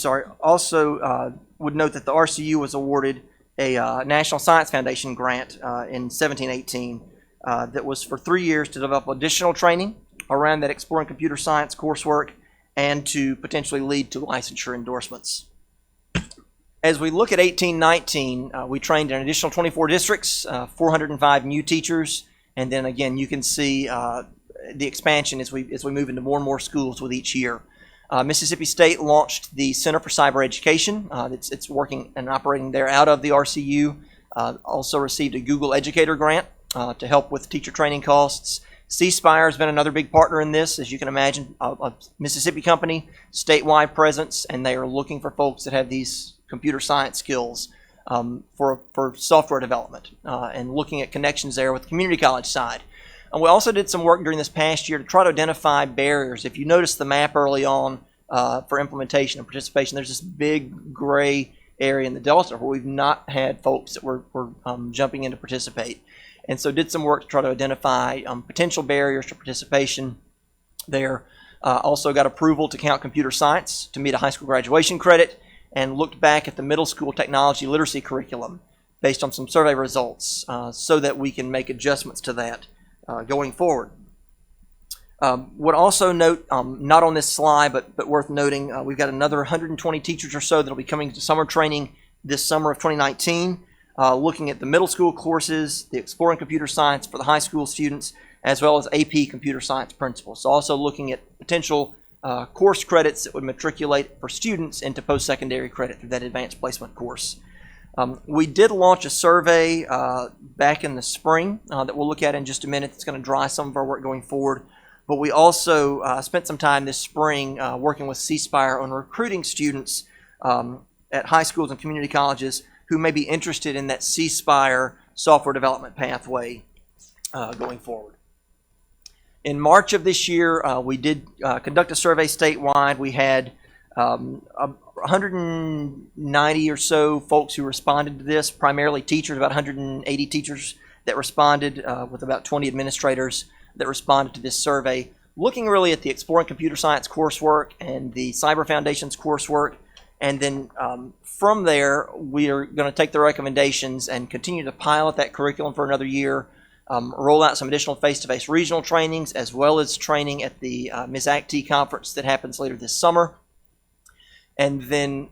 would note that the RCU was awarded a National Science Foundation grant in 17-18 that was for 3 years to develop additional training around that Exploring Computer Science coursework and to potentially lead to licensure endorsements. As we look at 18-19, we trained in an additional 24 districts, 405 new teachers, and then again you can see the expansion as we move into more and more schools with each year. Mississippi State launched the Center for Cyber Education. It's working and operating there out of the RCU. Also received a Google Educator grant to help with teacher training costs. C-Spire has been another big partner in this, as you can imagine, a Mississippi company, statewide presence, and they are looking for folks that have these computer science skills for software development and looking at connections there with the community college side. And we also did some work during this past year to try to identify barriers. If you notice the map early on for implementation and participation, there's this big gray area in the Delta where we've not had folks that were jumping in to participate. And so did some work to try to identify potential barriers to participation there. Also got approval to count computer science to meet a high school graduation credit, and looked back at the middle school technology literacy curriculum based on some survey results so that we can make adjustments to that going forward. Would also note, not on this slide, but worth noting, we've got another 120 teachers or so that will be coming to summer training this summer of 2019, looking at the middle school courses, the Exploring Computer Science for the high school students, as well as AP Computer Science principles. So also looking at potential course credits that would matriculate for students into post-secondary credit through that advanced placement course. We did launch a survey back in the spring that we'll look at in just a minute. It's going to drive some of our work going forward. But we also spent some time this spring working with C-Spire on recruiting students at high schools and community colleges who may be interested in that C-Spire software development pathway going forward. In March of this year, we did conduct a survey statewide. We had 190 or so folks who responded to this, primarily teachers, about 180 teachers that responded, with about 20 administrators that responded to this survey, looking really at the Exploring Computer Science coursework and the Cyber Foundations coursework. And then from there, we are going to take the recommendations and continue to pilot that curriculum for another year, roll out some additional face-to-face regional trainings, as well as training at the Ms. ACT conference that happens later this summer. And then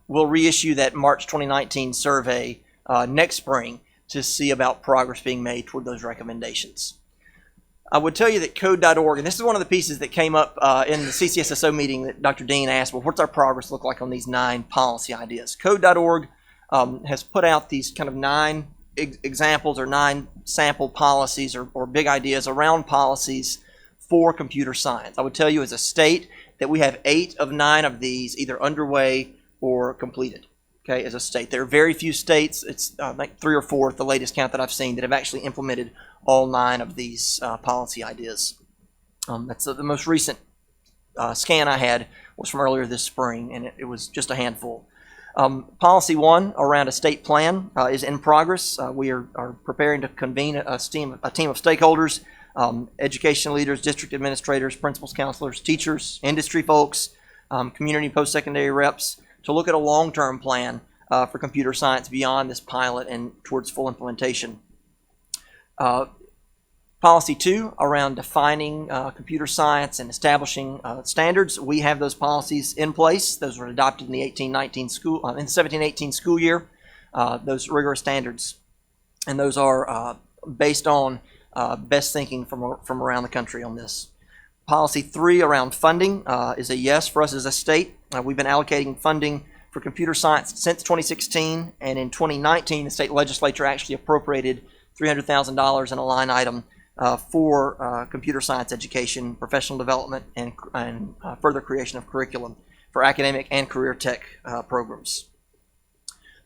we'll reissue that March 2019 survey next spring to see about progress being made toward those recommendations. I would tell you that code.org, and this is one of the pieces that came up in the CCSSO meeting that Dr. Dean asked, well, what's our progress look like on these 9 policy ideas? Code.org has put out these kind of 9 examples or 9 sample policies or big ideas around policies for computer science. I would tell you as a state that we have 8 of 9 of these either underway or completed. Okay, as a state, there are very few states. It's like 3 or 4 at the latest count that I've seen that have actually implemented all 9 of these policy ideas. That's the most recent scan I had was from earlier this spring, and it was just a handful. Policy 1 around a state plan is in progress. We are preparing to convene a team of stakeholders, education leaders, district administrators, principals, counselors, teachers, industry folks, community post-secondary reps, to look at a long-term plan for computer science beyond this pilot and towards full implementation. Policy 2 around defining computer science and establishing standards. We have those policies in place. Those were adopted in the 18-19 school, in the 17-18 school year. Those rigorous standards, and those are based on best thinking from around the country on this. Policy 3 around funding is a yes for us as a state. We've been allocating funding for computer science since 2016, and in 2019, the state legislature actually appropriated $300,000 in a line item for computer science education, professional development, and further creation of curriculum for academic and career tech programs.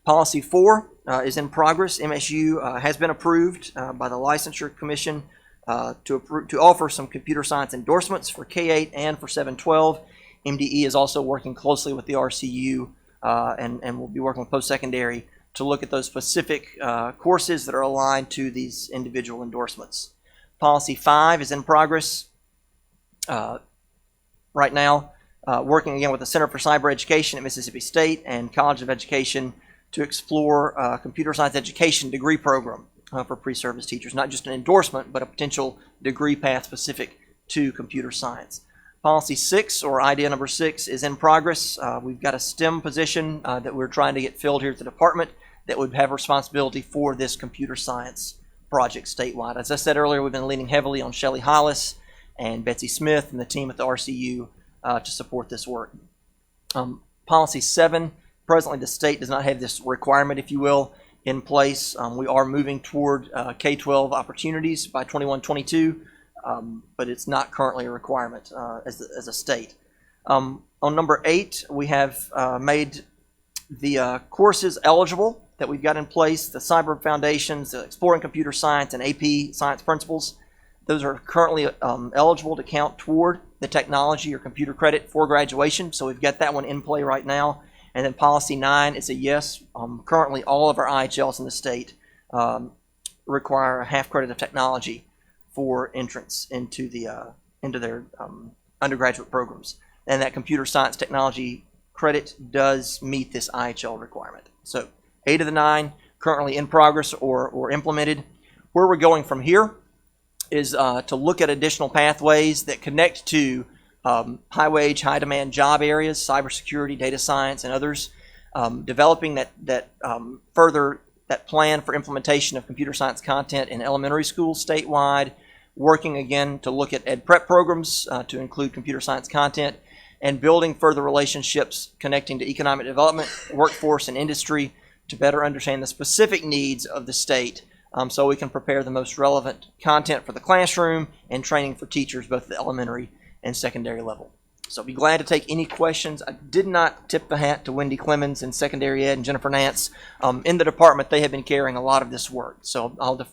Policy 4 is in progress. MSU has been approved by the Licensure Commission to offer some computer science endorsements for K-8 and for 7-12. MDE is also working closely with the RCU and will be working with post-secondary to look at those specific courses that are aligned to these individual endorsements. Policy 5 is in progress right now, working again with the Center for Cyber Education at Mississippi State and College of Education to explore a computer science education degree program for pre-service teachers. Not just an endorsement, but a potential degree path specific to computer science. Policy 6, or idea number 6, is in progress. We've got a STEM position that we're trying to get filled here at the department that would have responsibility for this computer science project statewide. As I said earlier, we've been leaning heavily on Shelley Hollis and Betsy Smith and the team at the RCU to support this work. Policy 7, presently the state does not have this requirement, if you will, in place. We are moving toward K-12 opportunities by 21-22, but it's not currently a requirement as a state. On number 8, we have made the courses eligible that we've got in place, the Cyber Foundations, the Exploring Computer Science, and AP Science Principles. Those are currently eligible to count toward the technology or computer credit for graduation, so we've got that one in play right now. And then Policy 9 is a yes. Currently, all of our IHLs in the state require a half credit of technology for entrance into their undergraduate programs. And that computer science technology credit does meet this IHL requirement. So 8 of the 9 currently in progress or implemented. Where we're going from here is to look at additional pathways that connect to high wage, high demand job areas, cybersecurity, data science, and others. Developing that plan for implementation of computer science content in elementary schools statewide. Working again to look at ed prep programs to include computer science content, and building further relationships connecting to economic development, workforce, and industry to better understand the specific needs of the state so we can prepare the most relevant content for the classroom and training for teachers both at the elementary and secondary level. So I'll be glad to take any questions. I did not tip the hat to Wendy Clemens in secondary ed and Jennifer Nance. In the department, they have been carrying a lot of this work. So I'll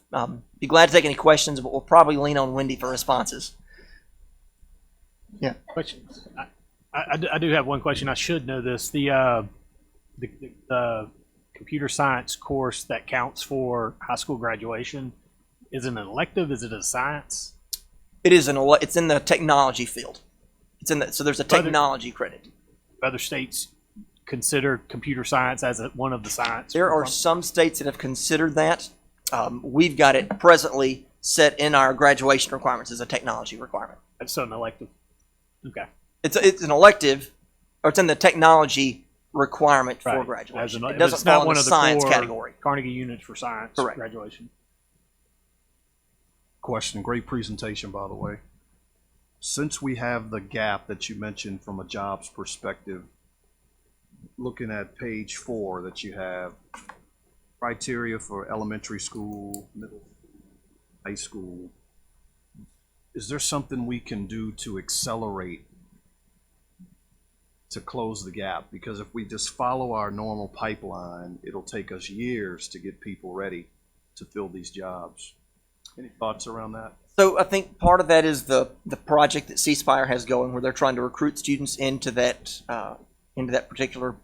be glad to take any questions, but we'll probably lean on Wendy for responses. Yeah. Questions? I do have one question. I should know this. The computer science course that counts for high school graduation is it an elective? Is it a science? It is it's in the technology field. So there's a technology credit. Other states consider computer science as one of the science. There are some states that have considered that. We've got it presently set in our graduation requirements as a technology requirement. It's an elective. Okay. It's an elective, or it's in the technology requirement for graduation. It doesn't fall in the science category. Carnegie units for science graduation. Question, great presentation, by the way. Since we have the gap that you mentioned from a jobs perspective, looking at page 4 that you have, criteria for elementary school, middle, high school, is there something we can do to accelerate to close the gap? Because if we just follow our normal pipeline, it'll take us years to get people ready to fill these jobs. Any thoughts around that? So I think part of that is the project that C-Spire has going, where they're trying to recruit students into that particular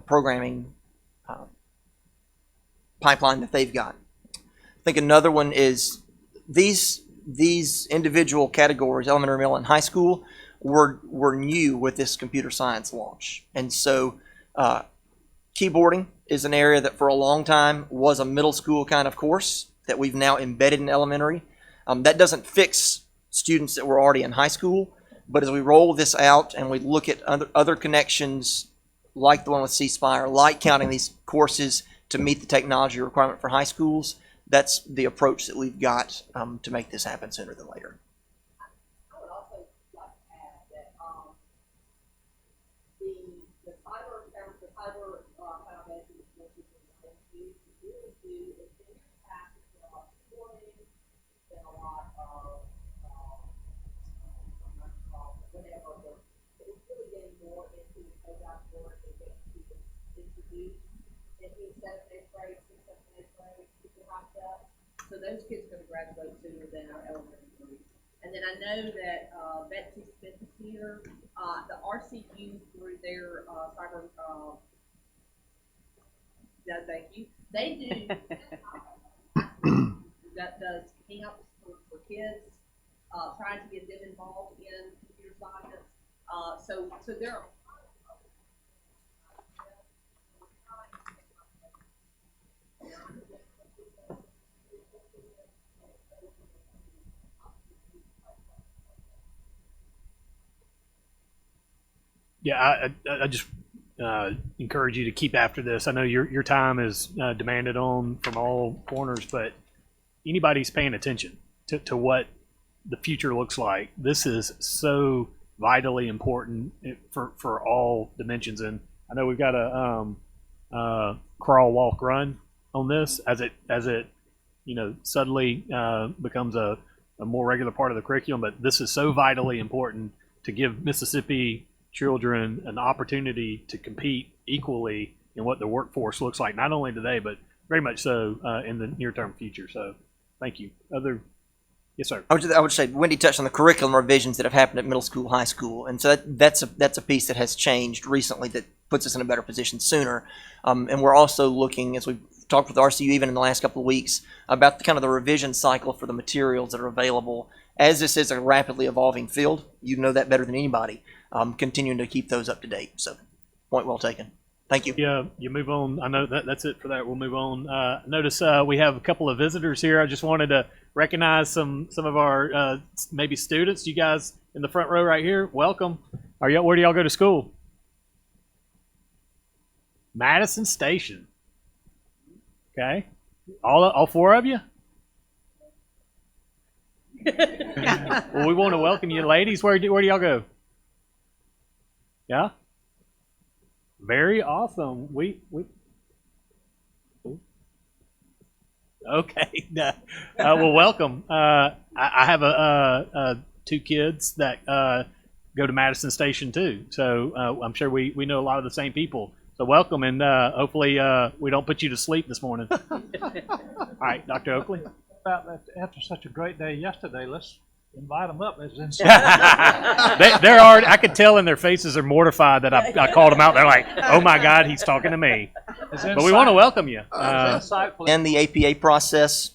programming pipeline that they've got. I think another one is these individual categories, elementary, middle, and high school, were new with this computer science launch, and so keyboarding is an area that for a long time was a middle school kind of course that we've now embedded in elementary. That doesn't fix students that were already in high school, but as we roll this out and we look at other connections like the one with C Spire, like counting these courses to meet the technology requirement for high schools, that's the approach that we've got to make this happen sooner than later. So those kids are going to graduate sooner than our elementary group. And then I know that Betsy Smith is here. The RCU through their cyber, yeah, thank you. They do that does camps for kids, trying to get them involved in computer science. So there are. Yeah, I just encourage you to keep after this. I know your time is demanded on from all corners, but anybody's paying attention to what the future looks like. This is so vitally important for all dimensions. And I know we've got a crawl, walk, run on this as it suddenly becomes a more regular part of the curriculum. But this is so vitally important to give Mississippi children an opportunity to compete equally in what the workforce looks like, not only today, but very much so in the near-term future. So thank you. Yes, sir. I would say Wendy touched on the curriculum revisions that have happened at middle school, high school, and so that's a piece that has changed recently that puts us in a better position sooner. And we're also looking, as we've talked with RCU even in the last couple of weeks, about the revision cycle for the materials that are available. As this is a rapidly evolving field, you know that better than anybody. Continuing to keep those up to date. So, point well taken. Thank you. Yeah, you move on. I know that's it for that. We'll move on. Notice we have a couple of visitors here. I just wanted to recognize some of our maybe students. You guys in the front row right here, welcome. Where do y'all go to school? Madison Station. Okay, all four of you. Well, we want to welcome you, ladies. Where do y'all go? Yeah. Very awesome. We okay. Well, welcome. I have two kids that go to Madison Station too, so I'm sure we know a lot of the same people. So welcome, and hopefully we don't put you to sleep this morning. All right, Dr. Oakley. After such a great day yesterday, let's invite them up. They're already. I could tell in their faces are mortified that I called them out. They're like, "Oh my God, he's talking to me." But we want to welcome you. And the APA process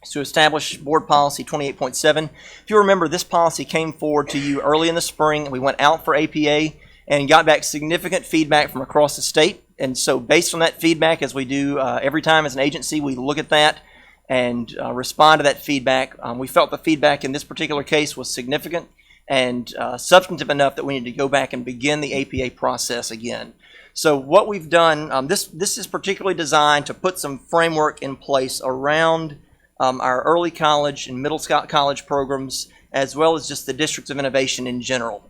to establish Board Policy 28.7. If you remember, this policy came forward to you early in the spring, and we went out for APA and got back significant feedback from across the state. And so, based on that feedback, as we do every time as an agency, we look at that and respond to that feedback. We felt the feedback in this particular case was significant and substantive enough that we need to go back and begin the APA process again. So what we've done, this is particularly designed to put some framework in place around our early college and middle college programs, as well as just the districts of innovation in general.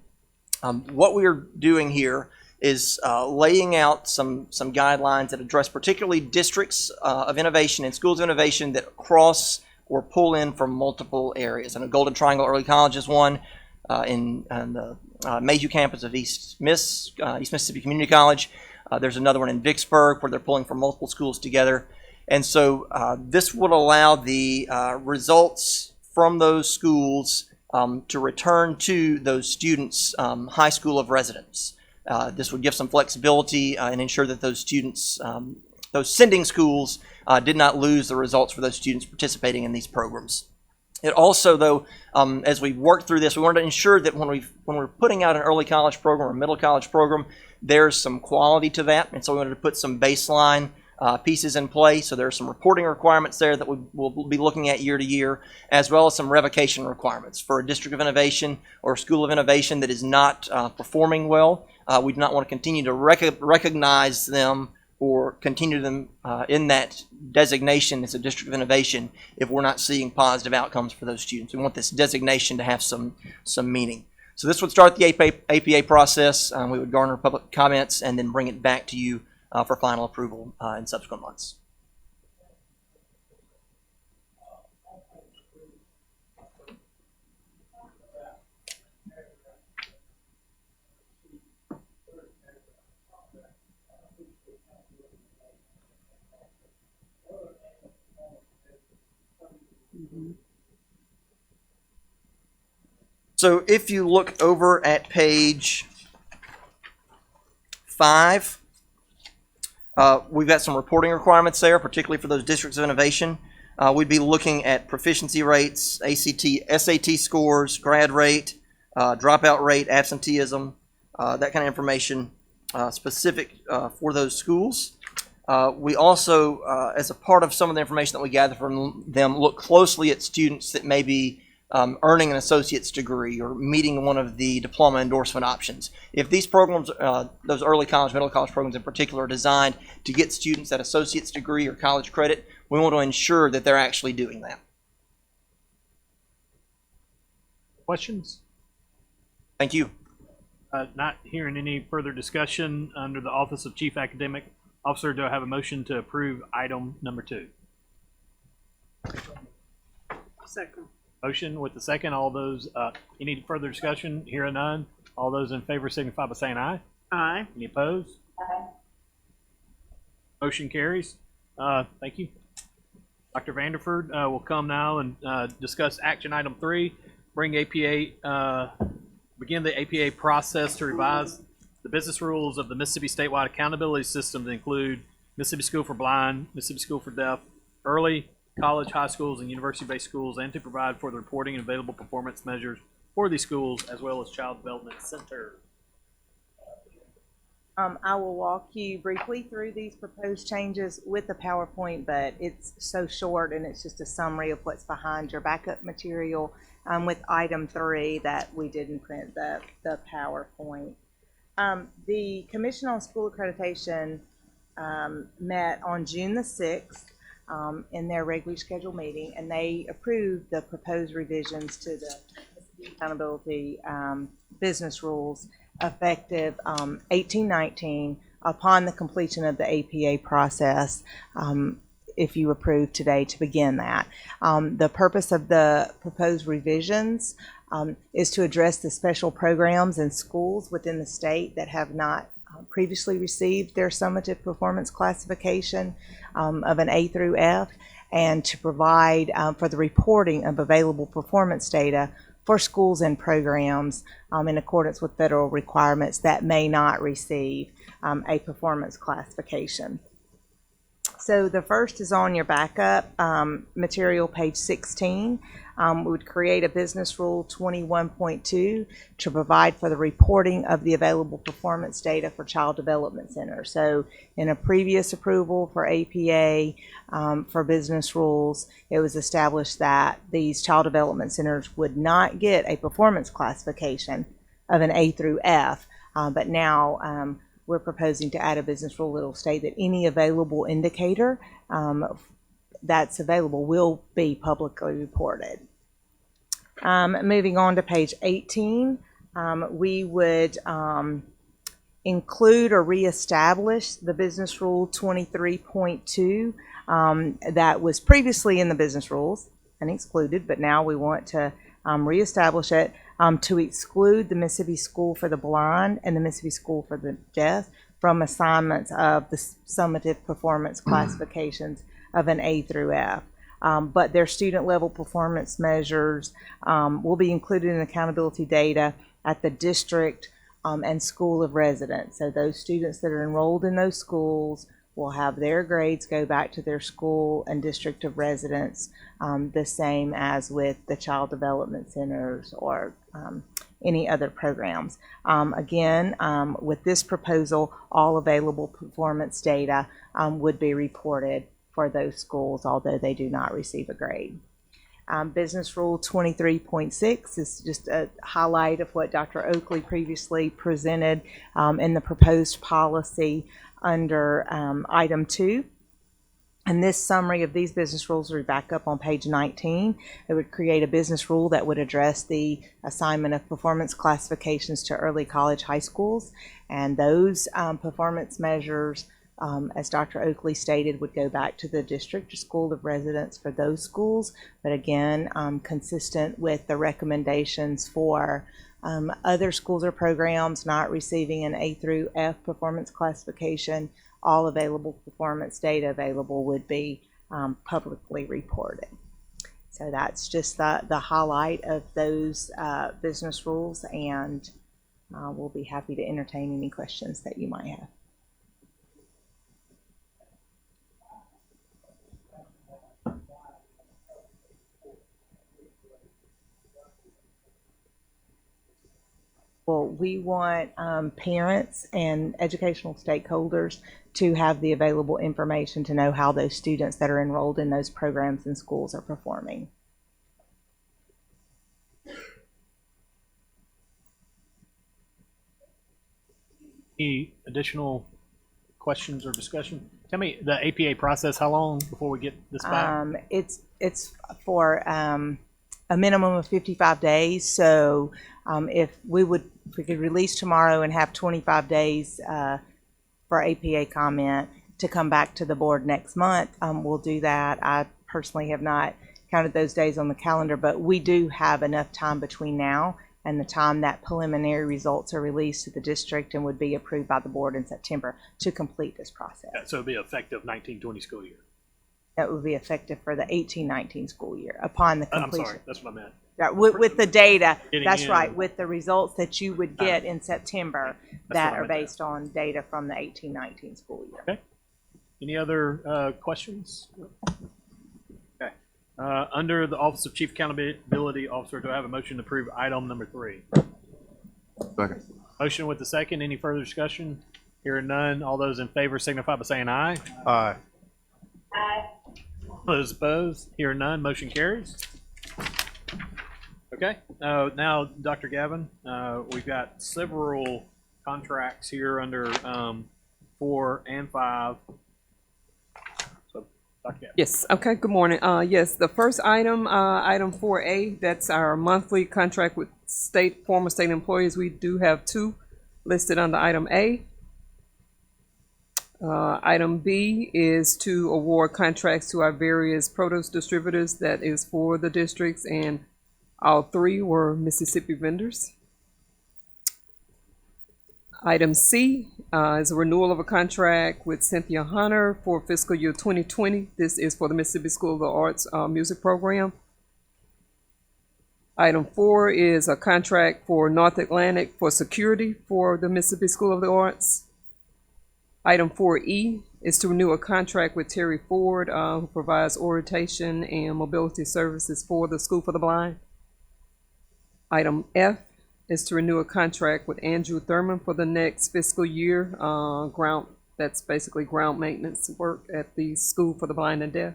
What we're doing here is laying out some guidelines that address particularly districts of innovation and schools of innovation that cross or pull in from multiple areas. And a Golden Triangle Early College is one in the Mayhew campus of East Mississippi Community College. There's another one in Vicksburg where they're pulling from multiple schools together. And so this would allow the results from those schools to return to those students' high school of residence. This would give some flexibility and ensure that those students, those sending schools, did not lose the results for those students participating in these programs. It also, though, as we worked through this, we wanted to ensure that when we're putting out an early college program or middle college program, there's some quality to that. And so we wanted to put some baseline pieces in place. So there are some reporting requirements there that we will be looking at year to year, as well as some revocation requirements for a district of innovation or a school of innovation that is not performing well. We do not want to continue to recognize them or continue them in that designation as a district of innovation if we're not seeing positive outcomes for those students. We want this designation to have some meaning. So this would start the APA process. We would garner public comments and then bring it back to you for final approval in subsequent months. So if you look over at page 5, we've got some reporting requirements there, particularly for those districts of innovation. We'd be looking at proficiency rates, ACT, SAT scores, grad rate, dropout rate, absenteeism, that kind of information specific for those schools. We also, as a part of some of the information that we gather from them, look closely at students that may be earning an associate's degree or meeting one of the diploma endorsement options. If these programs, those early college, middle college programs in particular, are designed to get students that associate's degree or college credit, we want to ensure that they're actually doing that. Questions? Thank you. Not hearing any further discussion under the Office of Chief Academic Officer, do I have a motion to approve item number 2? Second. Motion with the second. All those, any further discussion? Hearing none. All those in favor signify by saying aye. Aye. Any opposed? Aye. Motion carries. Thank you. Dr. Vanderford will come now and discuss action item 3, bring APA, begin the APA process to revise the business rules of the Mississippi statewide accountability system to include Mississippi School for Blind, Mississippi School for Deaf, early college, high schools, and university-based schools, and to provide for the reporting and available performance measures for these schools, as well as Child Development Center. I will walk you briefly through these proposed changes with the PowerPoint, but it's so short and it's just a summary of what's behind your backup material with item 3 that we didn't print the PowerPoint. The Commission on School Accreditation met on June the 6th in their regularly scheduled meeting, and they approved the proposed revisions to the accountability business rules effective 18/19 upon the completion of the APA process, if you approve today to begin that. The purpose of the proposed revisions is to address the special programs and schools within the state that have not previously received their summative performance classification of an A through F, and to provide for the reporting of available performance data for schools and programs in accordance with federal requirements that may not receive a performance classification. So the first is on your backup material, page 16. We would create a business rule 21.2 to provide for the reporting of the available performance data for Child Development Center. So in a previous approval for APA for business rules, it was established that these Child Development Centers would not get a performance classification of an A through F, but now we're proposing to add a business rule that will state that any available indicator that's available will be publicly reported. Moving on to page 18, we would include or reestablish the business rule 23.2 that was previously in the business rules and excluded, but now we want to reestablish it to exclude the Mississippi School for the Blind and the Mississippi School for the Deaf from assignments of the summative performance classifications of an A through F. But their student level performance measures will be included in accountability data at the district and school of residence. So those students that are enrolled in those schools will have their grades go back to their school and district of residence, the same as with the child development centers or any other programs. Again, with this proposal, all available performance data would be reported for those schools, although they do not receive a grade. Business Rule 23.6 is just a highlight of what Dr. Oakley previously presented in the proposed policy under item 2. And this summary of these business rules will be back up on page 19. It would create a business rule that would address the assignment of performance classifications to early college high schools. And those performance measures, as Dr. Oakley stated, would go back to the district or school of residence for those schools. But again, consistent with the recommendations for other schools or programs not receiving an A through F performance classification, all available performance data available would be publicly reported. So that's just the highlight of those business rules, and we'll be happy to entertain any questions that you might have. Well, we want parents and educational stakeholders to have the available information to know how those students that are enrolled in those programs and schools are performing. Any additional questions or discussion? Tell me the APA process, how long before we get this back? It's for a minimum of 55 days. So if we could release tomorrow and have 25 days for APA comment to come back to the board next month, we'll do that. I personally have not counted those days on the calendar, but we do have enough time between now and the time that preliminary results are released to the district and would be approved by the board in September to complete this process. So it'll be effective 19-20 school year. That would be effective for the 18-19 school year upon the completion. I'm sorry, that's what I meant. Right, with the data, Getting that's in. right, with the results that you would get in September that what I are meant. based on data from the 18-19 school year. Okay. Any other questions? Okay. Under the Office of Chief Accountability Officer, do I have a motion to approve item number 3? Second. Motion with the second. Any further discussion? Hearing none. All those in favor signify by saying aye. Aye. Aye. All those opposed? Hearing none. Motion carries. Okay. Now, Dr. Gavin, we've got several contracts here under 4 and 5. So, Dr. Gavin. Yes, okay, good morning. Yes, the first item, item 4A, that's our monthly contract with former state employees. We do have 2 listed under item A. Item B is to award contracts to our various produce distributors. That is for the districts, and all 3 were Mississippi vendors. Item C is a renewal of a contract with Cynthia Hunter for fiscal year 2020. This is for the Mississippi School of the Arts music program. Item 4 is a contract for North Atlantic for security for the Mississippi School of the Arts. Item 4E is to renew a contract with Terry Ford, who provides orientation and mobility services for the School for the Blind. Item F is to renew a contract with Andrew Thurman for the next fiscal year. That's basically ground maintenance work at the School for the Blind and Deaf.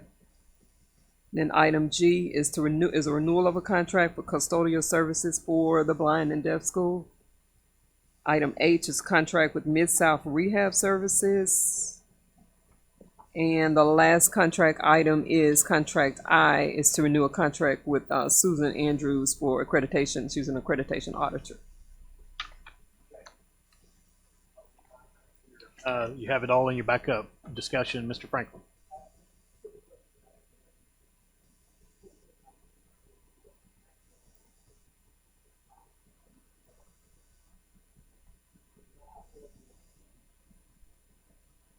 Then item G is a renewal of a contract for custodial services for the Blind and Deaf School. Item H is contract with Mid-South Rehab Services. And the last contract item is contract I, is to renew a contract with Susan Andrews for accreditation. She's an accreditation auditor. You have it all in your backup discussion, Mr. Franklin.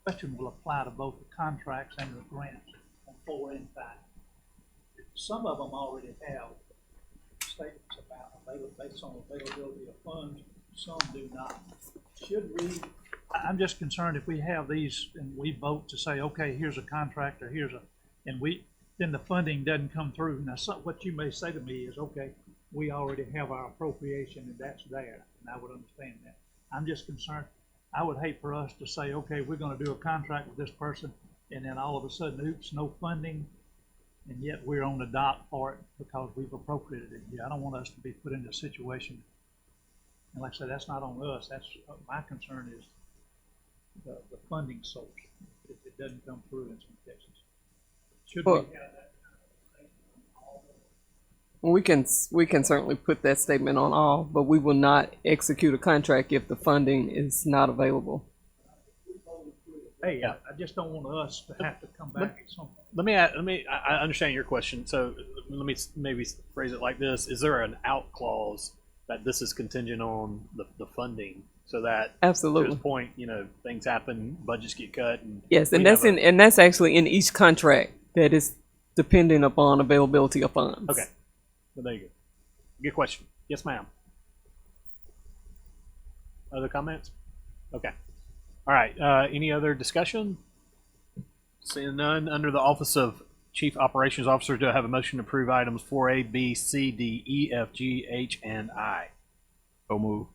Question will apply to both the contracts and the grants on 4 and 5. Some of them already have statements about based on availability of funds, some do not. Should we, I'm just concerned if we have these and we vote to say, okay, here's a contract or then the funding doesn't come through. Now, what you may say to me is, okay, we already have our appropriation and that's there, and I would understand that. I'm just concerned, I would hate for us to say, okay, we're gonna do a contract with this person, and then all of a sudden, oops, no funding, and yet we're on the dot for it because we've appropriated it. Yeah, I don't want us to be put in a situation, and like I said, that's not on us, that's, my concern is the funding source, if it doesn't come through in some cases. Should we Well, have that? We can certainly put that statement on all, but we will not execute a contract if the funding is not available. Hey, I just don't want us to have to come back at some point. I understand your question. So let me maybe phrase it like this. Is there an out clause that this is contingent on the funding so that Absolutely. to this point, things happen, budgets get cut. And Yes, and that's actually in each contract that is dependent upon availability of funds. Okay. Well, there you go. Good question. Yes, ma'am. Other comments? Okay. All right. Any other discussion? Seeing none, under the Office of Chief Operations Officer, do I have a motion to approve items 4A, B, C, D, E, F, G, H, and I? So move.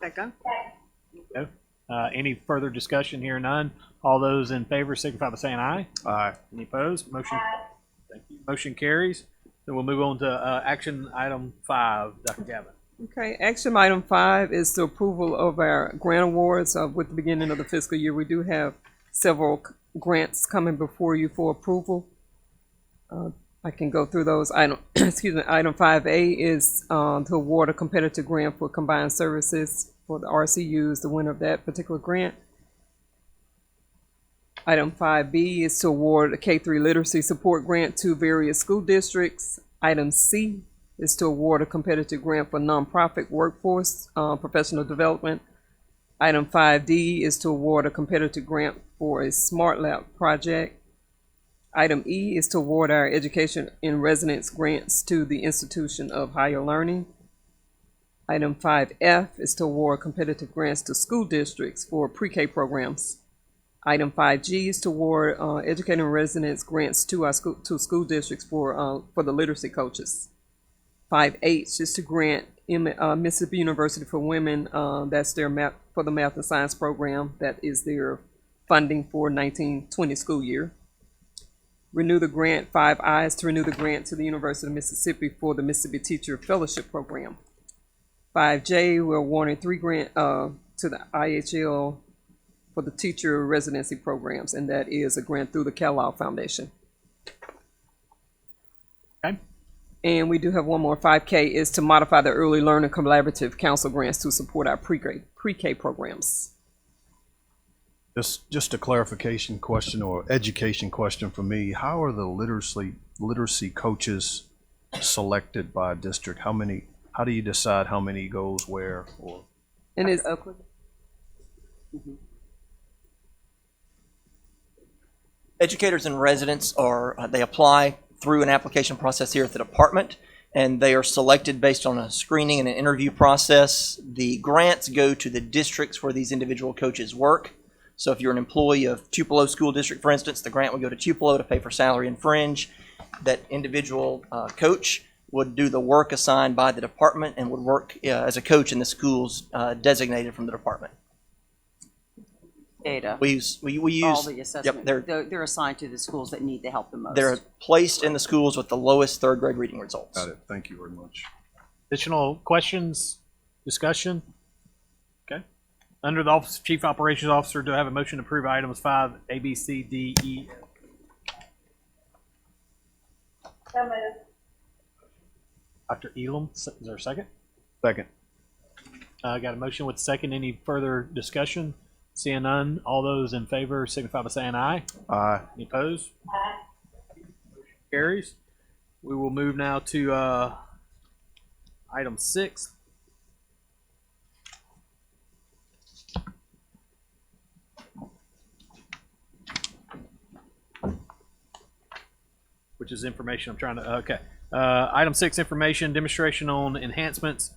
Second. Okay. Any further discussion here? None. All those in favor signify by saying aye. Aye. Any opposed? Motion. Thank you. Motion carries. Then we'll move on to action item 5. Dr. Gavin. Okay, action item 5 is the approval of our grant awards. With the beginning of the fiscal year, we do have several grants coming before you for approval. I can go through those. Item 5A is to award a competitive grant for combined services for the RCUs, the winner of that particular grant. Item 5B is to award a K-3 literacy support grant to various school districts. Item C is to award a competitive grant for nonprofit workforce professional development. Item 5D is to award a competitive grant for a Smart Lab project. Item E is to award our education in residence grants to the Institution of Higher Learning. Item 5F is to award competitive grants to school districts for pre-K programs. Item 5G is to award educating residents grants to our school districts for the literacy coaches. 5H is to grant Mississippi University for Women, that's their for the math and science program, that is their funding for 1920 school year. Renew the grant. 5I is to renew the grant to the University of Mississippi for the Mississippi Teacher Fellowship Program. 5J, we're awarding 3 grants to the IHL for the teacher residency programs, and that is a grant through the Kellogg Foundation. Okay. And we do have one more. 5K is to modify the Early Learner Collaborative Council grants to support our pre-K programs. Just a clarification question or education question for me. How are the literacy coaches selected by district? How do you decide how many goes where? Or and it's Oakland. Mm-hmm. Educators and residents they apply through an application process here at the department, and they are selected based on a screening and an interview process. The grants go to the districts where these individual coaches work. So if you're an employee of Tupelo School District, for instance, the grant would go to Tupelo to pay for salary and fringe. That individual coach would do the work assigned by the department and would work as a coach in the schools designated from the department. Data. We use all the assessment. Yep, they're assigned to the schools that need the help the most. they're placed in the schools with the lowest third grade reading results. got it. Thank you very much. Additional questions, discussion? Okay. Under the Office of Chief Operations Officer, do I have a motion to approve items 5, A, B, C, D, E, F? So moved. Dr. Elam, is there a second? Second. Got a motion with a second. Any further discussion? Seeing none, all those in favor signify by saying aye. Aye. Any opposed? Aye. Carries. We will move now to item 6. Which is information I'm trying to, okay. Item 6, information, demonstration on enhancements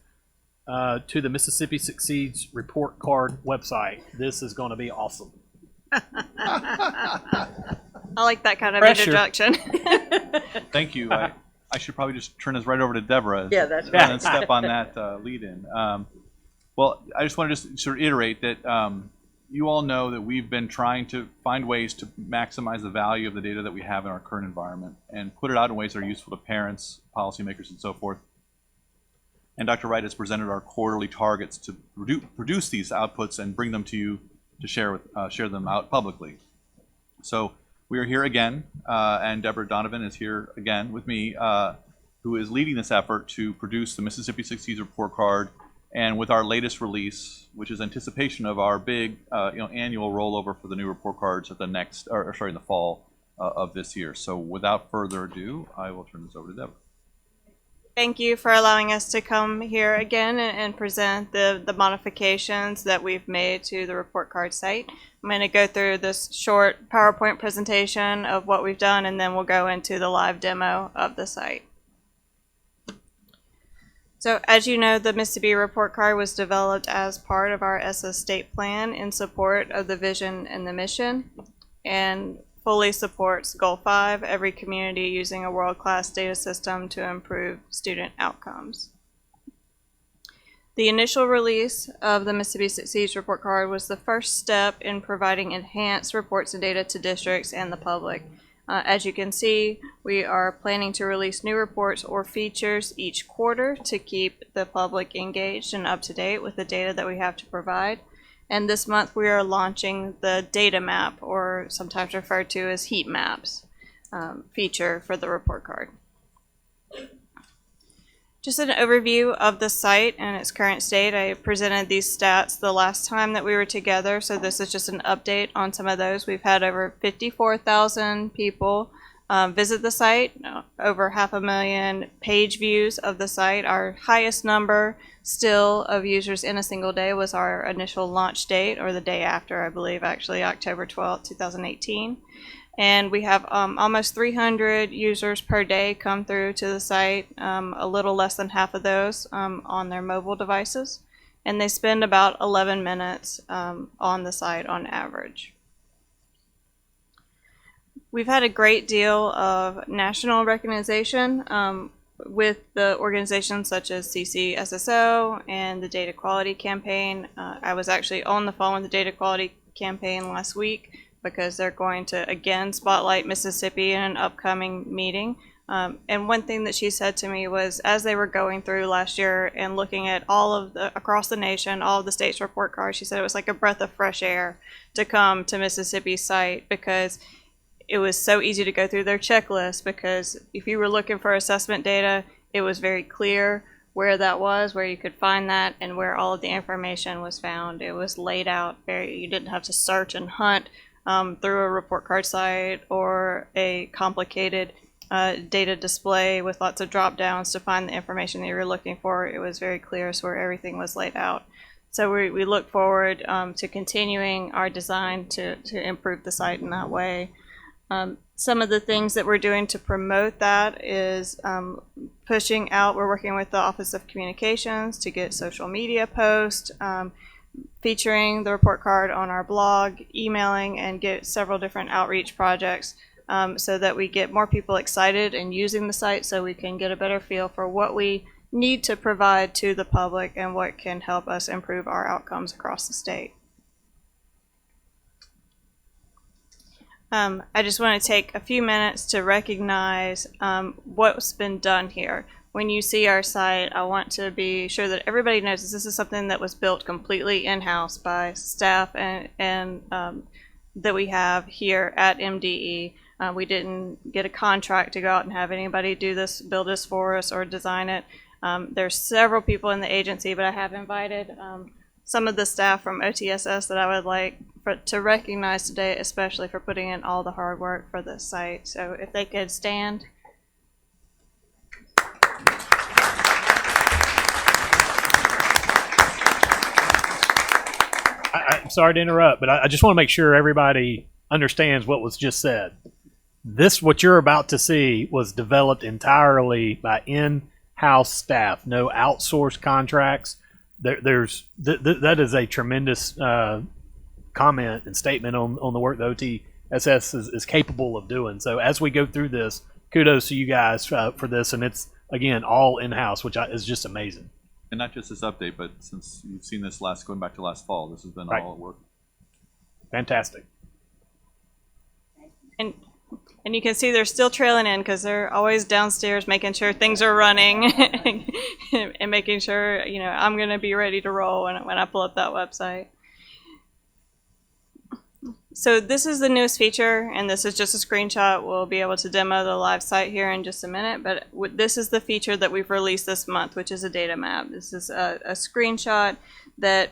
to the Mississippi Succeeds report card website. This is going to be awesome. I like that kind of Pressure. introduction. Thank you. I should probably just turn this right over to Deborah. Yeah, that's And then step on that lead in. Well, I just want to just sort of iterate that you all know that we've been trying to find ways to maximize the value of the data that we have in our current environment and put it out in ways that are useful to parents, policymakers, and so forth. And Dr. Wright has presented our quarterly targets to produce these outputs and bring them to you to share them out publicly. So we are here again, and Deborah Donovan is here again with me, who is leading this effort to produce the Mississippi Succeeds report card, and with our latest release, which is anticipation of our big annual rollover for the new report cards at the next, in the fall of this year. So without further ado, I will turn this over to Deborah. Thank you for allowing us to come here again and present the modifications that we've made to the report card site. I'm going to go through this short PowerPoint presentation of what we've done, and then we'll go into the live demo of the site. So as you know, the Mississippi report card was developed as part of our SS state plan in support of the vision and the mission, and fully supports Goal 5, every community using a world-class data system to improve student outcomes. The initial release of the Mississippi Succeeds report card was the first step in providing enhanced reports and data to districts and the public. As you can see, we are planning to release new reports or features each quarter to keep the public engaged and up to date with the data that we have to provide. And this month we are launching the data map, or sometimes referred to as heat maps, feature for the report card. Just an overview of the site and its current state. I presented these stats the last time that we were together, so this is just an update on some of those. We've had over 54,000 people visit the site, over 500,000 page views of the site. Our highest number still of users in a single day was our initial launch date, or the day after, I believe, actually, October 12th, 2018. And we have almost 300 users per day come through to the site, a little less than half of those on their mobile devices. And they spend about 11 minutes on the site on average. We've had a great deal of national recognition with the organizations such as CCSSO and the Data Quality Campaign. I was actually on the phone with the Data Quality Campaign last week because they're going to again spotlight Mississippi in an upcoming meeting. And one thing that she said to me was, as they were going through last year and looking at all of the, across the nation, all of the state's report cards, she said it was like a breath of fresh air to come to Mississippi's site, because it was so easy to go through their checklist, because if you were looking for assessment data, it was very clear where that was, where you could find that, and where all of the information was found. It was laid out very, you didn't have to search and hunt through a report card site or a complicated data display with lots of drop downs to find the information that you were looking for. It was very clear as where everything was laid out. So we look forward to continuing our design to improve the site in that way. Some of the things that we're doing to promote that is pushing out. We're working with the Office of Communications to get social media posts, featuring the report card on our blog, emailing, and get several different outreach projects so that we get more people excited and using the site, so we can get a better feel for what we need to provide to the public and what can help us improve our outcomes across the state. I just want to take a few minutes to recognize what's been done here. When you see our site, I want to be sure that everybody knows that this is something that was built completely in-house by staff and that we have here at MDE. We didn't get a contract to go out and have anybody do this, build this for us, or design it. There's several people in the agency, but I have invited some of the staff from OTSS that I would like to recognize today, especially for putting in all the hard work for this site. So if they could stand. I'm sorry to interrupt, but I just want to make sure everybody understands what was just said. This, what you're about to see, was developed entirely by in-house staff, no outsourced contracts, that is a tremendous comment and statement on the work the OTSS is capable of doing. So as we go through this, kudos to you guys for this, and it's again all in house, which is just amazing. And not just this update, but since you've seen this going back to last fall, this has been Right. all at work. Fantastic. And you can see they're still trailing in because they're always downstairs making sure things are running and making sure, I'm going to be ready to roll when I pull up that website. So this is the newest feature, and this is just a screenshot. We'll be able to demo the live site here in just a minute, but this is the feature that we've released this month, which is a data map. This is a screenshot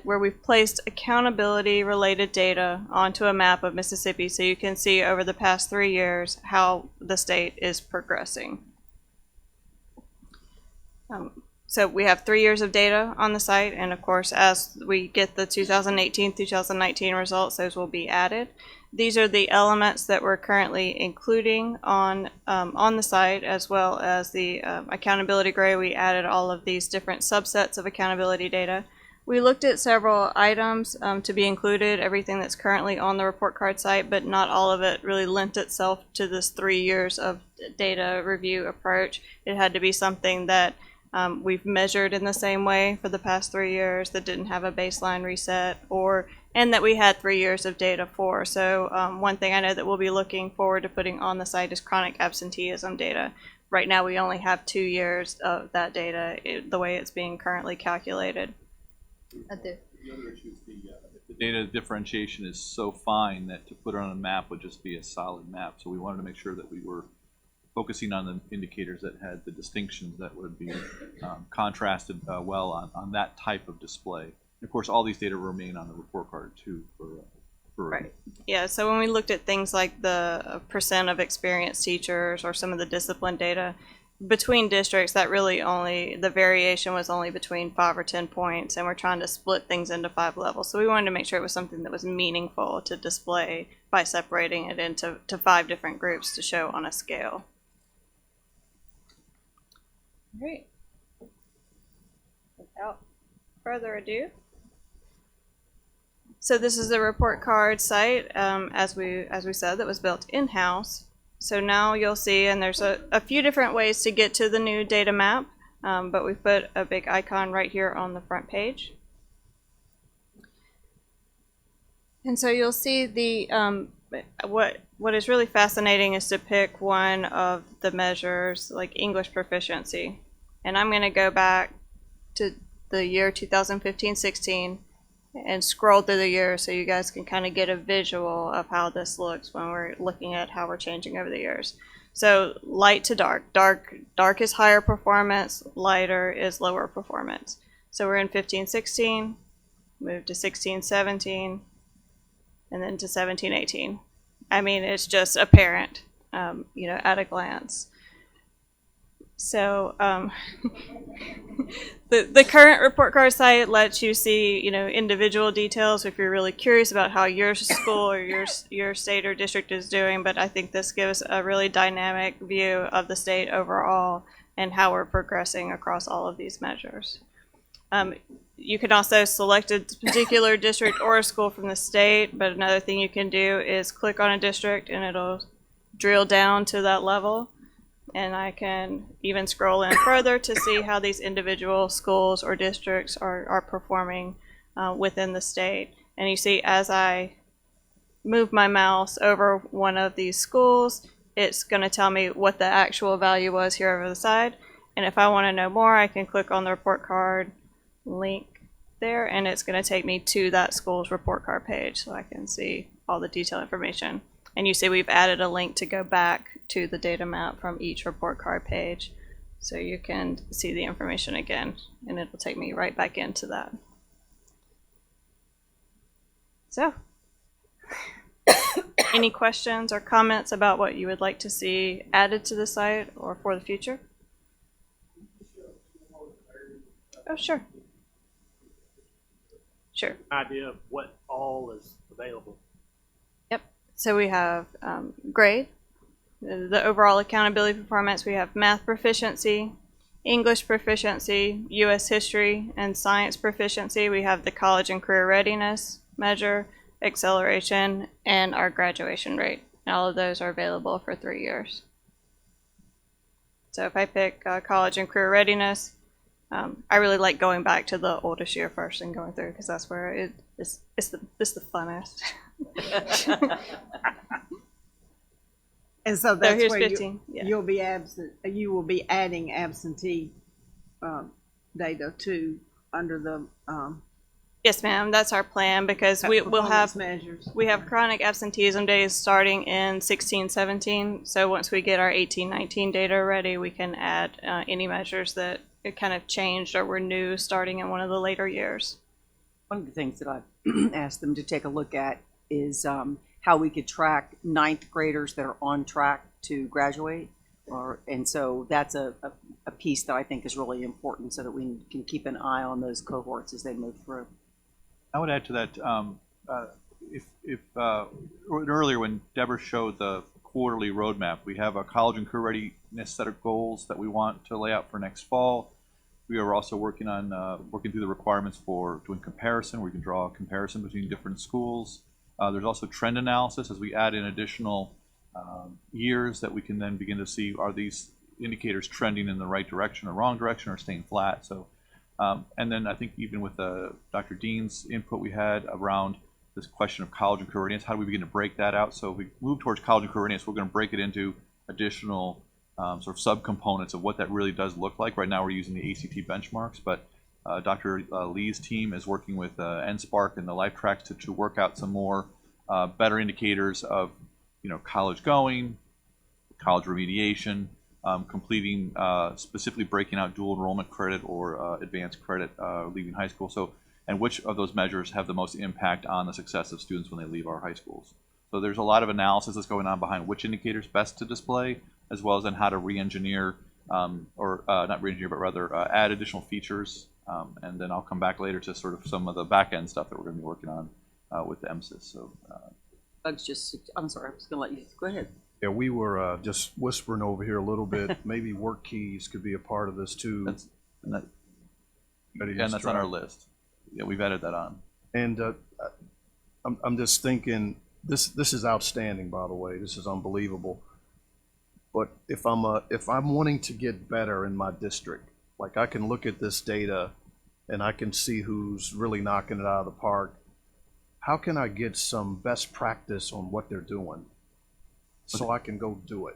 where we've placed accountability related data onto a map of Mississippi so you can see over the past 3 years how the state is progressing. So we have 3 years of data on the site, and of course, as we get the 2018-2019 results, those will be added. These are the elements that we're currently including on the site, as well as the accountability gray. We added all of these different subsets of accountability data. We looked at several items to be included, everything that's currently on the report card site, but not all of it really lent itself to this 3 years of data review approach. It had to be something that we've measured in the same way for the past 3 years, that didn't have a baseline reset, and that we had 3 years of data for. So one thing I know that we'll be looking forward to putting on the site is chronic absenteeism data. Right now we only have 2 years of that data, the way it's being currently calculated. The other issue is the data differentiation is so fine that to put it on a map would just be a solid map. So we wanted to make sure that we were focusing on the indicators that had the distinctions that would be contrasted well on that type of display. And of course, all these data remain on the report card too. Right. Yeah, so when we looked at things like the percent of experienced teachers or some of the discipline data, between districts, that really the variation was only between 5 or 10 points, and we're trying to split things into 5 levels. So we wanted to make sure it was something that was meaningful to display by separating it into 5 different groups to show on a scale. Great. Without further ado. So this is the report card site, as we said, that was built in-house. So now you'll see, and there's a few different ways to get to the new data map, but we've put a big icon right here on the front page. And so you'll see the what is really fascinating is to pick one of the measures, like English proficiency. And I'm going to go back to the year 2015-16 and scroll through the years so you guys can kind of get a visual of how this looks when we're looking at how we're changing over the years. So light to dark. Dark is higher performance, lighter is lower performance. So we're in 15-16, moved to 16-17, and then to 17-18. I mean, it's just apparent, at a glance. So the current report card site lets you see, individual details if you're really curious about how your school or your state or district is doing. But I think this gives a really dynamic view of the state overall and how we're progressing across all of these measures. You can also select a particular district or a school from the state, but another thing you can do is click on a district and it'll drill down to that level. And I can even scroll in further to see how these individual schools or districts are performing within the state. And you see, as I move my mouse over one of these schools, it's going to tell me what the actual value was here over the side. And if I want to know more, I can click on the report card link there, and it's going to take me to that school's report card page so I can see all the detailed information. And you see we've added a link to go back to the data map from each report card page so you can see the information again, and it will take me right back into that. So, any questions or comments about what you would like to see added to the site or for the future? Oh, sure. Sure. Idea of what all is available. Yep. So we have grade, the overall accountability performance. We have math proficiency, English proficiency, U.S. history, and science proficiency. We have the college and career readiness measure, acceleration, and our graduation rate. And all of those are available for 3 years. So if I pick college and career readiness, I really like going back to the oldest year first and going through, because that's where it's the funnest. And so that's here's where 15. you'll be you will be adding absentee data to under the Yes, ma'am. That's our plan, because we'll have measures. we have chronic absenteeism days starting in 16-17. So once we get our 18-19 data ready, we can add any measures that it kind of changed or were new starting in one of the later years. One of the things that I've asked them to take a look at is how we could track ninth graders that are on track to graduate. And so that's a piece that I think is really important, so that we can keep an eye on those cohorts as they move through. I would add to that, if earlier when Deborah showed the quarterly roadmap, we have a college and career readiness set of goals that we want to lay out for next fall. We are also working on working through the requirements for doing comparison, where we can draw a comparison between different schools. There's also trend analysis as we add in additional years that we can then begin to see, are these indicators trending in the right direction or wrong direction or staying flat. So. And then I think even with Dr. Dean's input we had around this question of college and career readiness, how do we begin to break that out? So if we move towards college and career readiness, we're going to break it into additional sort of subcomponents of what that really does look like. Right now we're using the ACT benchmarks, but Dr. Lee's team is working with NSPARC and the Life Tracks to work out some more better indicators of, college going, college remediation, completing, specifically breaking out dual enrollment credit or advanced credit leaving high school. So, and which of those measures have the most impact on the success of students when they leave our high schools. So there's a lot of analysis that's going on behind which indicators best to display, as well as on how to re-engineer, or not re-engineer, but rather add additional features. And then I'll come back later to sort of some of the back-end stuff that we're going to be working on with the MSIS. So, I'm sorry, I was going to let you go ahead. Yeah, we were just whispering over here a little bit. Maybe work keys could be a part of this too. That's on our list. Yeah, we've added that on. And I'm just thinking, this is outstanding, by the way. This is unbelievable. But if I'm wanting to get better in my district, like I can look at this data and I can see who's really knocking it out of the park. How can I get some best practice on what they're doing so I can go do it?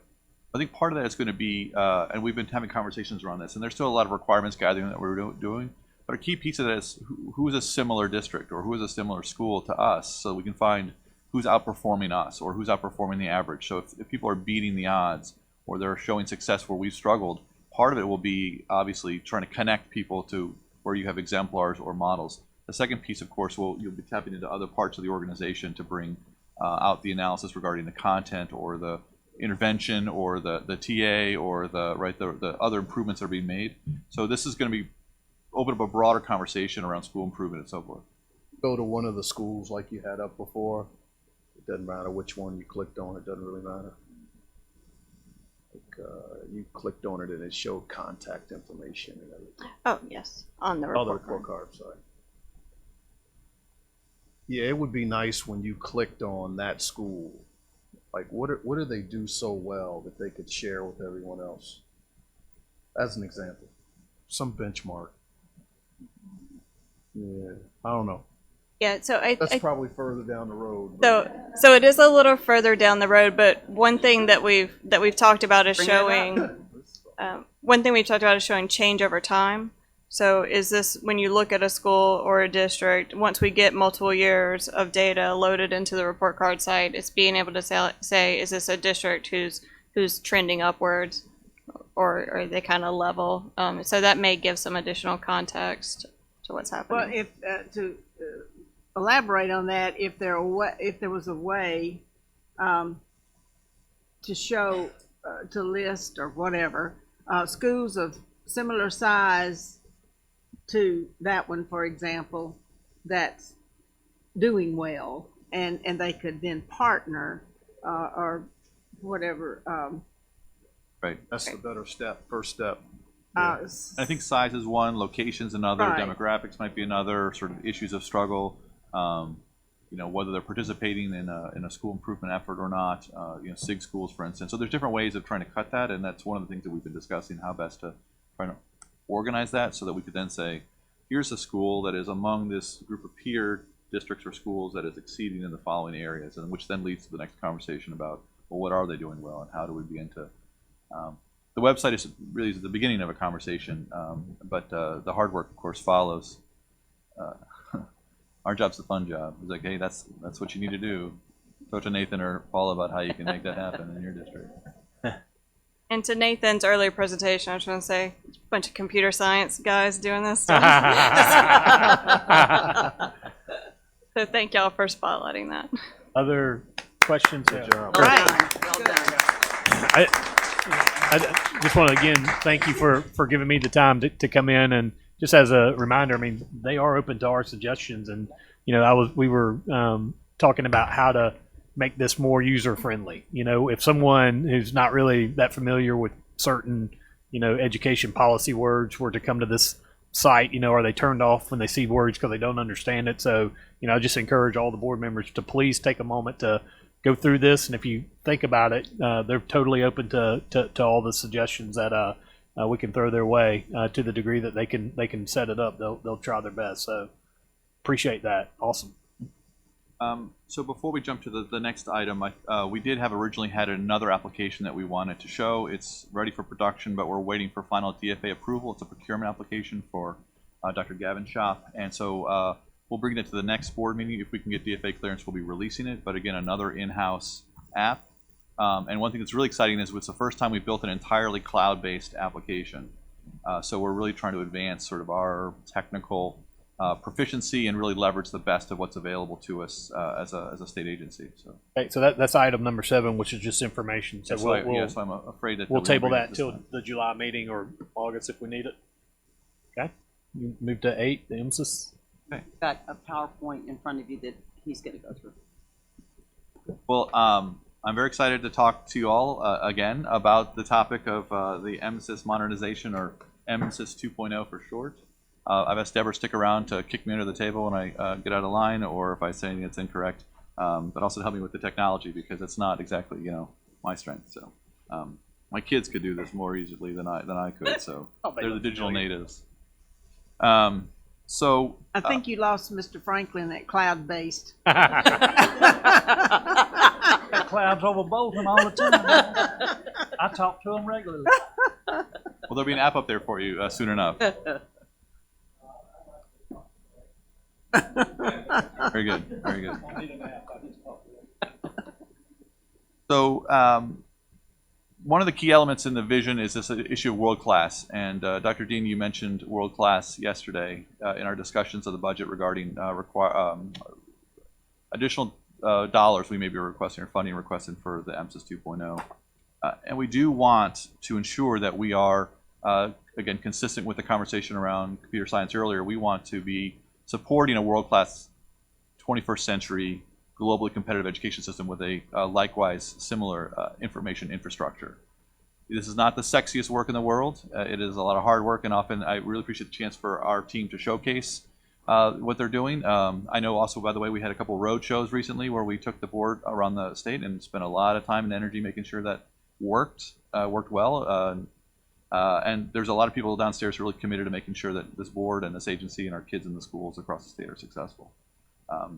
I think part of that is going to be, and we've been having conversations around this, and there's still a lot of requirements gathering that we're doing, but a key piece of that is who is a similar district or who is a similar school to us, so we can find who's outperforming us or who's outperforming the average. So if people are beating the odds or they're showing success where we've struggled, part of it will be obviously trying to connect people to where you have exemplars or models. The second piece, of course, you'll be tapping into other parts of the organization to bring out the analysis regarding the content or the intervention or the TA or the other improvements that are being made. So this is going to be open up a broader conversation around school improvement and so forth. Go to one of the schools like you had up before. It doesn't matter which one you clicked on. It doesn't really matter. Like, you clicked on it and it showed contact information and everything. Oh, yes, on the report, card. Sorry. Yeah, it would be nice when you clicked on that school. Like, what do they do so well that they could share with everyone else? As an example, some benchmark. Yeah, I don't know. Yeah, so that's probably further down the road. So it is a little further down the road, but one thing that we've talked about is showing change over time. So is this, when you look at a school or a district, once we get multiple years of data loaded into the report card site, it's being able to say, is this a district who's trending upwards, or are they kind of level? So that may give some additional context to what's happening. Well, if to elaborate on that, if there was a way to show, to list or whatever, schools of similar size to that one, for example, that's doing well, and they could then partner or whatever. Right, that's the better step, first step. I think size is one, locations another, Right. demographics might be another, sort of issues of struggle. Whether they're participating in a school improvement effort or not. SIG schools, for instance. So there's different ways of trying to cut that, and that's one of the things that we've been discussing, how best to try to organize that so that we could then say, here's a school that is among this group of peer districts or schools that is exceeding in the following areas, and which then leads to the next conversation about, well, what are they doing well, and how do we begin to the website is really the beginning of a conversation, but the hard work, of course, follows. Our job's the fun job. It's like, hey, that's what you need to do. Talk to Nathan or Paul about how you can make that happen in your district. And to Nathan's earlier presentation, I was going to say, a bunch of computer science guys doing this stuff. So thank y'all for spotlighting that. Other questions? All right. Well done. I just want to again thank you for giving me the time to come in, and just as a reminder, I mean, they are open to our suggestions, and we were talking about how to make this more user friendly. If someone who's not really that familiar with certain education policy words were to come to this site, are they turned off when they see words because they don't understand it? So I just encourage all the board members to please take a moment to go through this, and if you think about it, they're totally open to all the suggestions that we can throw their way to the degree that they can set it up. They'll try their best. So appreciate that. Awesome. So before we jump to the next item, we did have originally had another application that we wanted to show. It's ready for production, but we're waiting for final DFA approval. It's a procurement application for Dr. Gavin Shop, and so we'll bring it to the next board meeting. If we can get DFA clearance, we'll be releasing it. But again, another in-house app. And one thing that's really exciting is it's the first time we've built an entirely cloud-based application. So we're really trying to advance sort of our technical proficiency and really leverage the best of what's available to us as a state agency. So, okay, so that's item number 7, which is just information. So so I'm afraid that we'll table that until till the July meeting or August if we need it. Okay. You move to 8, the MSIS. Okay. Got a PowerPoint in front of you that he's going to go through. Well, I'm very excited to talk to you all again about the topic of the MSIS modernization, or MSIS 2.0 for short. I've asked Deborah to stick around to kick me under the table when I get out of line, or if I say anything that's incorrect, but also to help me with the technology, because it's not exactly my strength. So my kids could do this more easily than I could. So they're the digital natives. So I think you lost Mr. Franklin at cloud-based. Got clouds over both of them all the time. I talk to them regularly. Well, there'll be an app up there for you soon enough. Very good. Very good. So one of the key elements in the vision is this issue of world class. And Dr. Dean, you mentioned world class yesterday in our discussions of the budget regarding additional dollars we may be requesting or funding requesting for the MSIS 2.0. And we do want to ensure that we are, again, consistent with the conversation around computer science earlier. We want to be supporting a world-class 21st century globally competitive education system with a likewise similar information infrastructure. This is not the sexiest work in the world. It is a lot of hard work, and often I really appreciate the chance for our team to showcase what they're doing. I know also, by the way, we had a couple road shows recently where we took the board around the state and spent a lot of time and energy making sure that worked well. And there's a lot of people downstairs really committed to making sure that this board and this agency and our kids in the schools across the state are successful.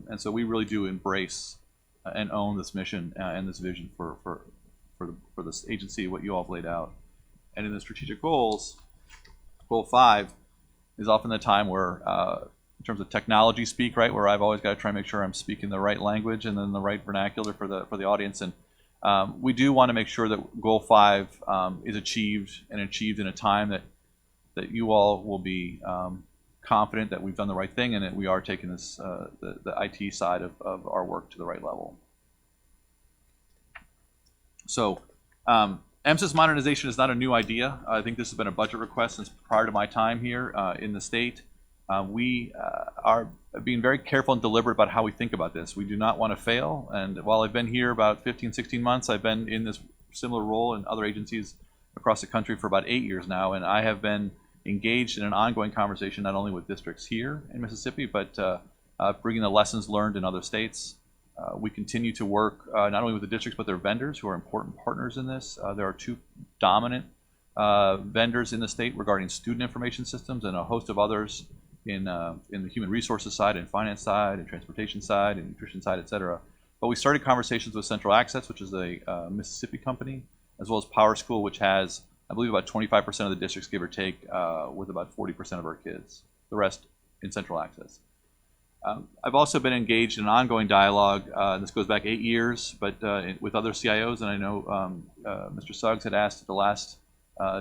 And so we really do embrace and own this mission and this vision for this agency, what you all have laid out. And in the strategic goals, goal 5 is often the time where, in terms of technology speak, right, where I've always got to try and make sure I'm speaking the right language and then the right vernacular for the audience. And we do want to make sure that goal 5 is achieved in a time that you all will be confident that we've done the right thing and that we are taking this the IT side of our work to the right level. So MSIS modernization is not a new idea. I think this has been a budget request since prior to my time here in the state. We are being very careful and deliberate about how we think about this. We do not want to fail. And while I've been here about 15, 16 months, I've been in this similar role in other agencies across the country for about 8 years now, and I have been engaged in an ongoing conversation not only with districts here in Mississippi, but bringing the lessons learned in other states. We continue to work not only with the districts, but their vendors who are important partners in this. There are 2 dominant vendors in the state regarding student information systems, and a host of others in the human resources side, and finance side, and transportation side, and nutrition side, et cetera. But we started conversations with Central Access, which is a Mississippi company, as well as Power School, which has, I believe, about 25% of the districts, give or take, with about 40% of our kids. The rest in Central Access. I've also been engaged in an ongoing dialogue. This goes back 8 years, but with other CIOs, and I know Mr. Suggs had asked the last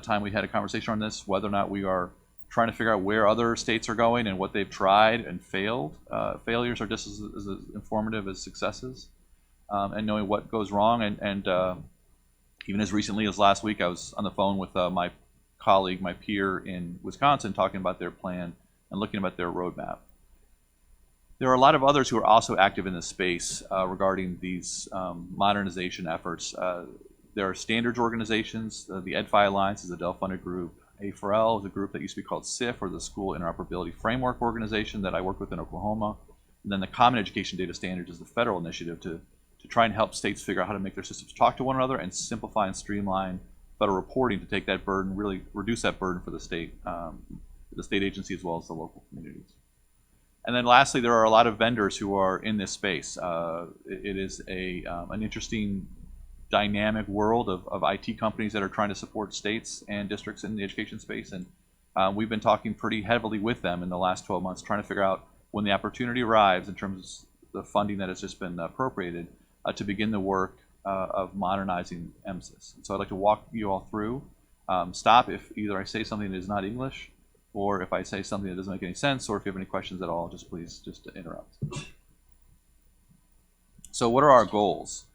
time we had a conversation on this, whether or not we are trying to figure out where other states are going and what they've tried and failed. Failures are just as informative as successes, and knowing what goes wrong. And even as recently as last week, I was on the phone with my colleague, my peer in Wisconsin, talking about their plan and looking at their roadmap. There are a lot of others who are also active in this space regarding these modernization efforts. There are standards organizations. The EdFi Alliance is a Dell-funded group. A4L is a group that used to be called SIF, or the School Interoperability Framework Organization, that I work with in Oklahoma. And then the Common Education Data Standards is the federal initiative to try and help states figure out how to make their systems talk to one another and simplify and streamline federal reporting to take that burden, really reduce that burden for the state agency as well as the local communities. And then lastly, there are a lot of vendors who are in this space. It is an interesting dynamic world of IT companies that are trying to support states and districts in the education space. And we've been talking pretty heavily with them in the last 12 months, trying to figure out when the opportunity arrives in terms of the funding that has just been appropriated to begin the work of modernizing MSIS. And so I'd like to walk you all through. Stop if either I say something that is not English, or if I say something that doesn't make any sense, or if you have any questions at all, just please just interrupt. So what are our goals?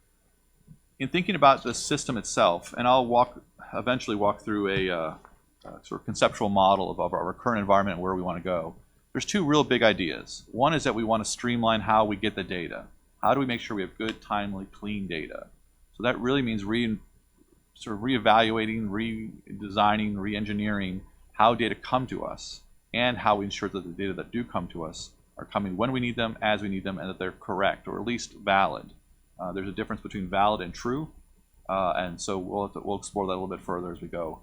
In thinking about the system itself, and I'll eventually walk through a sort of conceptual model of our current environment and where we want to go. There's 2 real big ideas. One is that we want to streamline how we get the data. How do we make sure we have good, timely, clean data? So that really means reevaluating, redesigning, re-engineering how data come to us, and how we ensure that the data that do come to us are coming when we need them, as we need them, and that they're correct, or at least valid. There's a difference between valid and true, and so we'll explore that a little bit further as we go.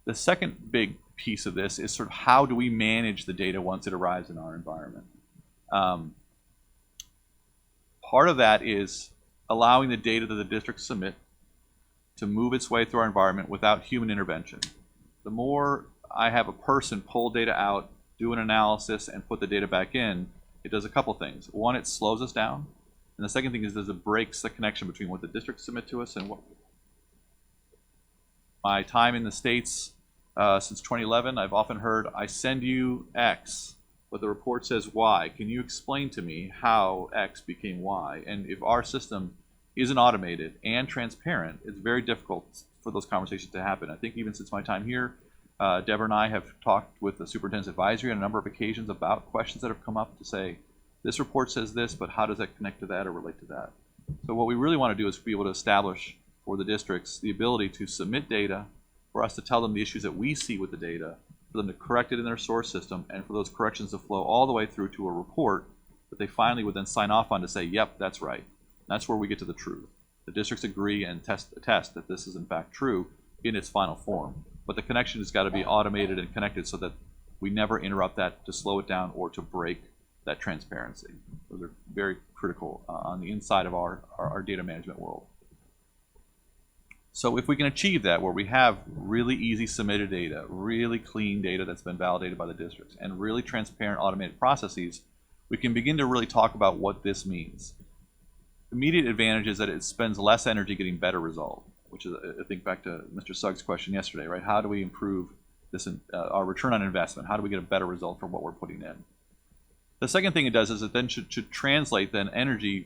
The second big piece of this is sort of how do we manage the data once it arrives in our environment. Part of that is allowing the data that the districts submit to move its way through our environment without human intervention. The more I have a person pull data out, do an analysis, and put the data back in, it does a couple things. One, it slows us down. And the second thing is it breaks the connection between what the districts submit to us and what. My time in the States since 2011, I've often heard, I send you X, but the report says Y. Can you explain to me how X became Y? And if our system isn't automated and transparent, it's very difficult for those conversations to happen. I think even since my time here, Deborah and I have talked with the Superintendent's Advisory on a number of occasions about questions that have come up to say, this report says this, but how does that connect to that or relate to that? So what we really want to do is be able to establish for the districts the ability to submit data, for us to tell them the issues that we see with the data, for them to correct it in their source system, and for those corrections to flow all the way through to a report that they finally would then sign off on to say, yep, that's right. And that's where we get to the truth. The districts agree and attest that this is in fact true in its final form. But the connection has got to be automated and connected so that we never interrupt that to slow it down or to break that transparency. Those are very critical on the inside of our data management world. So if we can achieve that, where we have really easy submitted data, really clean data that's been validated by the districts, and really transparent automated processes, we can begin to really talk about what this means. Immediate advantage is that it spends less energy getting better result, which is, I think, back to Mr. Suggs' question yesterday, right? How do we improve this, our return on investment? How do we get a better result from what we're putting in? The second thing it does is it then should translate then energy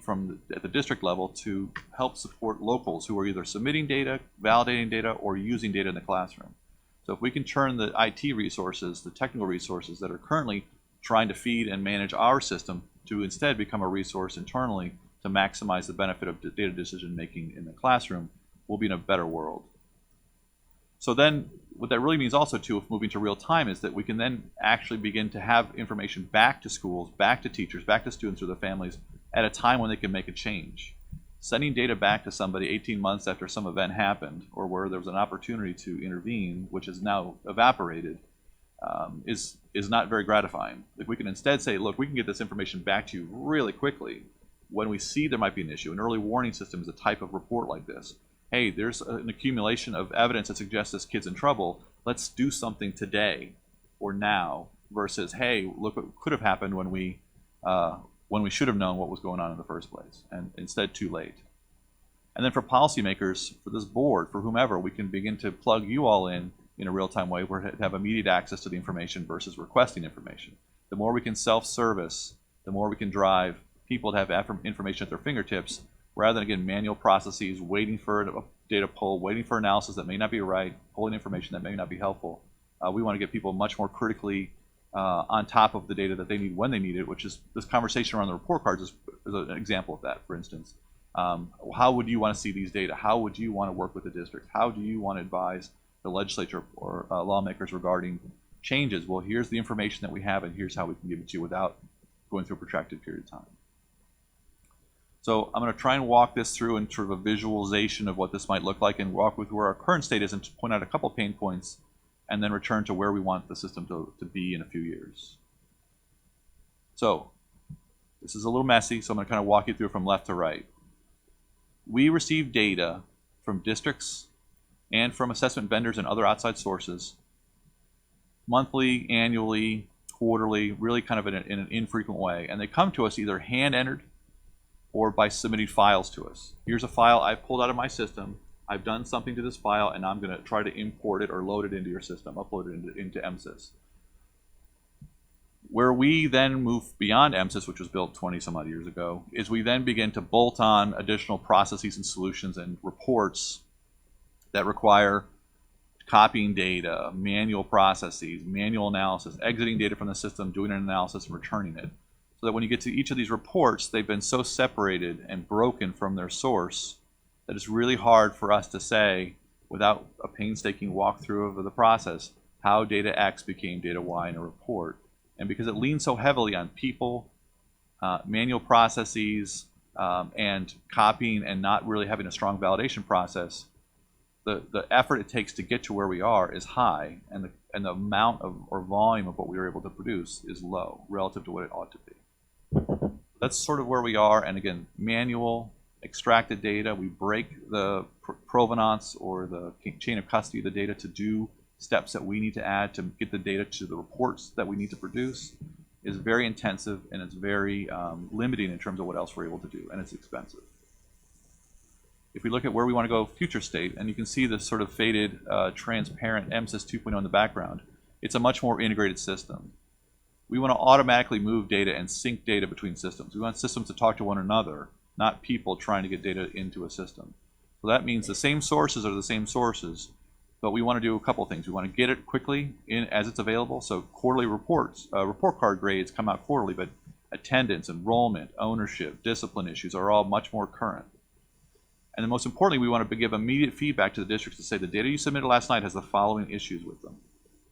at the district level to help support locals who are either submitting data, validating data, or using data in the classroom. So if we can turn the IT resources, the technical resources that are currently trying to feed and manage our system to instead become a resource internally to maximize the benefit of data decision making in the classroom, we'll be in a better world. So then what that really means also too, if moving to real time, is that we can then actually begin to have information back to schools, back to teachers, back to students or their families at a time when they can make a change. Sending data back to somebody 18 months after some event happened, or where there was an opportunity to intervene, which is now evaporated, is not very gratifying. If we can instead say, look, we can get this information back to you really quickly when we see there might be an issue. An early warning system is a type of report like this. Hey, there's an accumulation of evidence that suggests this kid's in trouble. Let's do something today or now, versus, hey, look what could have happened when we should have known what was going on in the first place, and instead too late. And then for policymakers, for this board, for whomever, we can begin to plug you all in a real-time way where to have immediate access to the information versus requesting information. The more we can self-service, the more we can drive people to have information at their fingertips, rather than, again, manual processes, waiting for a data pull, waiting for analysis that may not be right, pulling information that may not be helpful. We want to get people much more critically on top of the data that they need when they need it, which is this conversation around the report cards is an example of that, for instance. How would you want to see these data? How would you want to work with the district? How do you want to advise the legislature or lawmakers regarding changes? Well, here's the information that we have, and here's how we can give it to you without going through a protracted period of time. So I'm going to try and walk this through in sort of a visualization of what this might look like, and walk with where our current state is, and to point out a couple pain points, and then return to where we want the system to be in a few years. So this is a little messy, so I'm going to kind of walk you through from left to right. We receive data from districts and from assessment vendors and other outside sources monthly, annually, quarterly, really kind of in an infrequent way. And they come to us either hand-entered or by submitting files to us. Here's a file I've pulled out of my system. I've done something to this file, and I'm going to try to import it or load it into your system, upload it into MSys. Where we then move beyond MSys, which was built 20 some odd years ago, is we then begin to bolt on additional processes and solutions and reports that require copying data, manual processes, manual analysis, exiting data from the system, doing an analysis, and returning it. So that when you get to each of these reports, they've been so separated and broken from their source that it's really hard for us to say, without a painstaking walkthrough of the process, how data X became data Y in a report. And because it leans so heavily on people, manual processes, and copying, and not really having a strong validation process, the effort it takes to get to where we are is high, and the amount of or volume of what we were able to produce is low relative to what it ought to be. That's sort of where we are. And again, manual, extracted data. We break the provenance or the chain of custody of the data to do steps that we need to add to get the data to the reports that we need to produce. Is very intensive, and it's very limiting in terms of what else we're able to do, and it's expensive. If we look at where we want to go future state, and you can see this sort of faded, transparent MSys 2.0 in the background, it's a much more integrated system. We want to automatically move data and sync data between systems. We want systems to talk to one another, not people trying to get data into a system. So that means the same sources are the same sources, but we want to do a couple things. We want to get it quickly in as it's available. So quarterly reports, report card grades come out quarterly, but attendance, enrollment, ownership, discipline issues are all much more current. And then most importantly, we want to give immediate feedback to the districts to say the data you submitted last night has the following issues with them.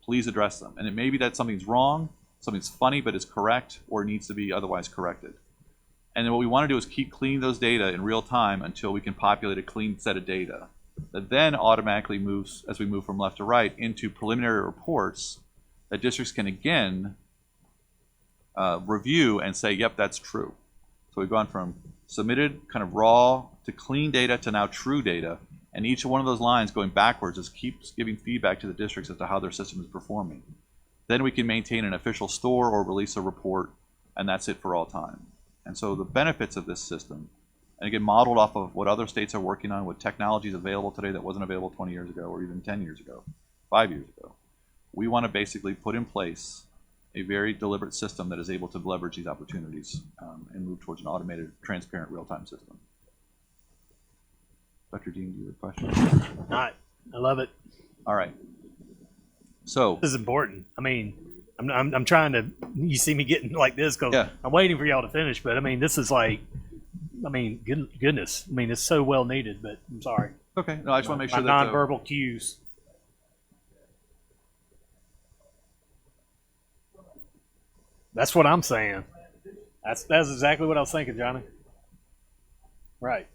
Please address them. And it may be that something's wrong, something's funny but is correct, or needs to be otherwise corrected. And then what we want to do is keep cleaning those data in real time until we can populate a clean set of data that then automatically moves, as we move from left to right, into preliminary reports that districts can again review and say, yep, that's true. So we've gone from submitted kind of raw to clean data to now true data, and each one of those lines going backwards is keeps giving feedback to the districts as to how their system is performing. Then we can maintain an official store or release a report, and that's it for all time. And so the benefits of this system, and again modeled off of what other states are working on, what technology is available today that wasn't available 20 years ago, or even 10 years ago, 5 years ago, we want to basically put in place a very deliberate system that is able to leverage these opportunities and move towards an automated, transparent, real-time system. Dr. Dean, do you have a question? All right. I love it. All right. So this is important. I mean, I'm trying to. You see me getting like this because yeah. I'm waiting for y'all to finish. But I mean, this is like, I mean, goodness. I mean, it's so well needed. But I'm sorry. Okay. No, I just want to make sure my that nonverbal cues. That's what I'm saying. That's exactly what I was thinking, Johnny. Right.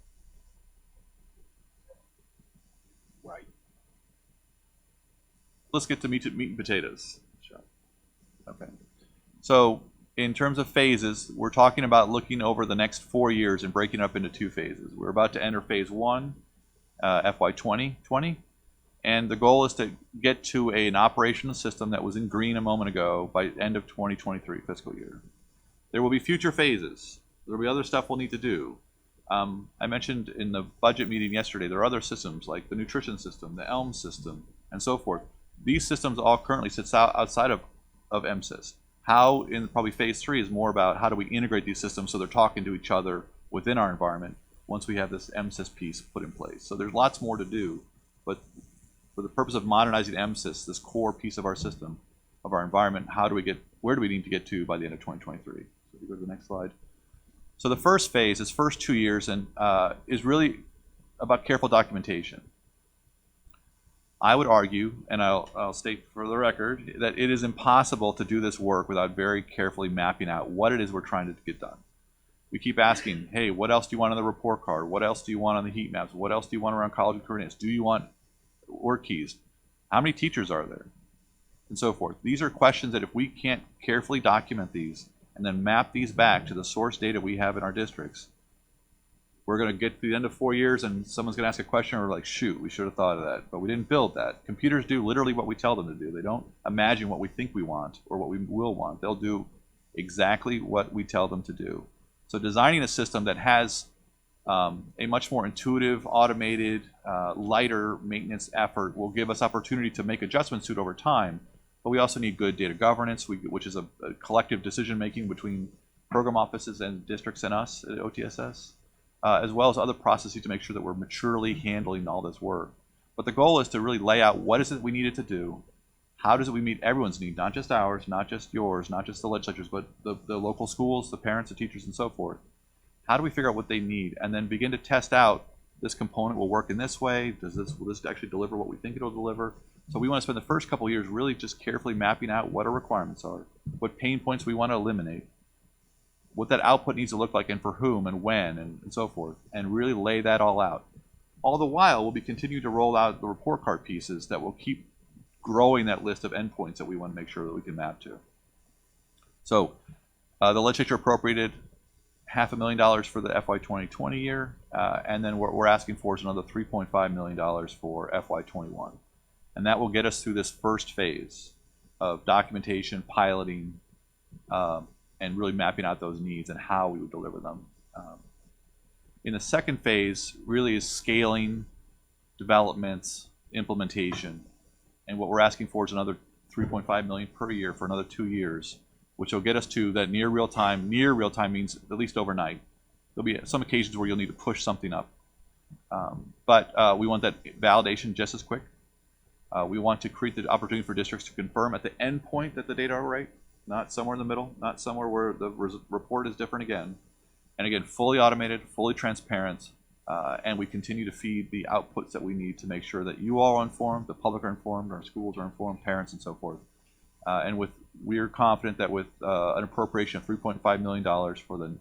Right. Let's get to meat and potatoes. Okay. So in terms of phases, we're talking about looking over the next 4 years and breaking up into 2 phases. We're about to enter phase 1, FY 2020, and the goal is to get to an operational system that was in green a moment ago by end of 2023 fiscal year. There will be future phases. There will be other stuff we'll need to do. I mentioned in the budget meeting yesterday, there are other systems like the nutrition system, the ELM system, and so forth. These systems all currently sit outside of MSIS. How in probably phase 3 is more about how do we integrate these systems so they're talking to each other within our environment once we have this MSIS piece put in place. So there's lots more to do, but for the purpose of modernizing MSIS, this core piece of our system, of our environment, where do we need to get to by the end of 2023? So if you go to the next slide. So the first phase, this first 2 years, and is really about careful documentation. I would argue, and I'll state for the record, that it is impossible to do this work without very carefully mapping out what it is we're trying to get done. We keep asking, hey, what else do you want on the report card? What else do you want on the heat maps? What else do you want around college coordinates? Do you want work keys? How many teachers are there? And so forth. These are questions that if we can't carefully document these and then map these back to the source data we have in our districts, we're going to get to the end of 4 years and someone's going to ask a question and we're like, shoot, we should have thought of that, but we didn't build that. Computers do literally what we tell them to do. They don't imagine what we think we want or what we will want. They'll do exactly what we tell them to do. So designing a system that has a much more intuitive, automated, lighter maintenance effort will give us opportunity to make adjustments to it over time. But we also need good data governance, which is a collective decision making between program offices and districts and us at OTSS. As well as other processes to make sure that we're maturely handling all this work. But the goal is to really lay out what is it we needed to do, how does it we meet everyone's need, not just ours, not just yours, not just the legislatures, but the local schools, the parents, the teachers, and so forth. How do we figure out what they need and then begin to test out this component will work in this way, will this actually deliver what we think it'll deliver? So we want to spend the first couple of years really just carefully mapping out what our requirements are, what pain points we want to eliminate, what that output needs to look like and for whom and when and so forth, and really lay that all out. All the while, we'll be continuing to roll out the report card pieces that will keep growing that list of endpoints that we want to make sure that we can map to. So the legislature appropriated $500,000 for the FY 2020 year, and then what we're asking for is another $3.5 million for FY 21. And that will get us through this first phase of documentation, piloting, and really mapping out those needs and how we would deliver them. In the second phase, really is scaling, developments, implementation, and what we're asking for is another $3.5 million per year for another 2 years, which will get us to that near real time. Near real time means at least overnight. There'll be some occasions where you'll need to push something up, but we want that validation just as quick. We want to create the opportunity for districts to confirm at the end point that the data are right. Not somewhere in the middle, not somewhere where the report is different again. And again, fully automated, fully transparent, and we continue to feed the outputs that we need to make sure that you all are informed, the public are informed, our schools are informed, parents, and so forth. And we're confident that with an appropriation of $3.5 million for the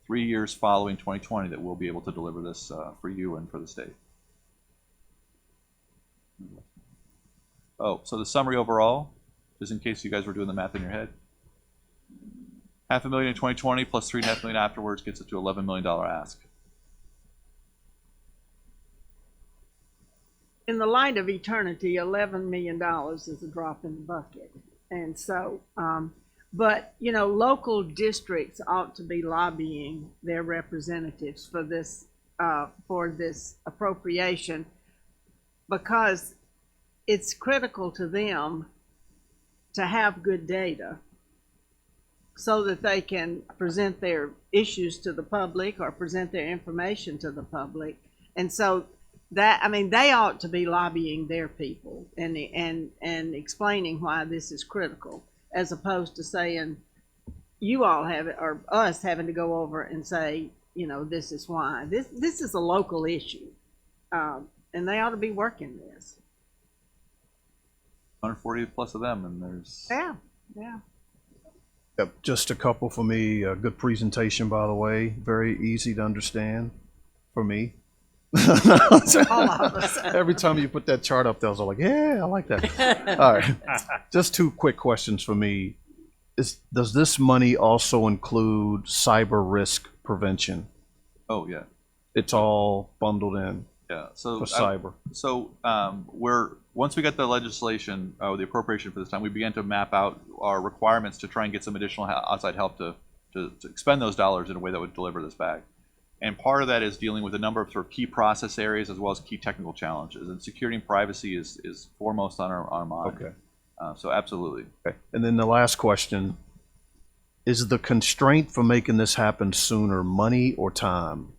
3 years following 2020 that we'll be able to deliver this for you and for the state. Oh, so the summary overall, just in case you guys were doing the math in your head. $500,000 in 2020 plus $3.5 million afterwards gets it to $11 million ask. In the light of eternity, $11 million is a drop in the bucket. And so, but, you know, local districts ought to be lobbying their representatives for this appropriation, because it's critical to them to have good data so that they can present their issues to the public or present their information to the public. And so that, I mean, they ought to be lobbying their people and explaining why this is critical, as opposed to saying, you all have it, or us having to go over and say, you know, this is why. This is a local issue, and they ought to be working this. 140 plus of them, and there's... Yeah. Yep, just a couple for me. A good presentation, by the way. Very easy to understand for me. Every time you put that chart up there, I was like, yeah, I like that. All right. Just two quick questions for me. Does this money also include cyber risk prevention? Oh, yeah. It's all bundled in Yeah. So for cyber. Once we got the legislation or the appropriation for this time, we began to map out our requirements to try and get some additional outside help to expend those dollars in a way that would deliver this back. And part of that is dealing with a number of sort of key process areas as well as key technical challenges. And security and privacy is foremost on our mind. Okay. So absolutely. Okay. And then the last question, is the constraint for making this happen sooner money or time?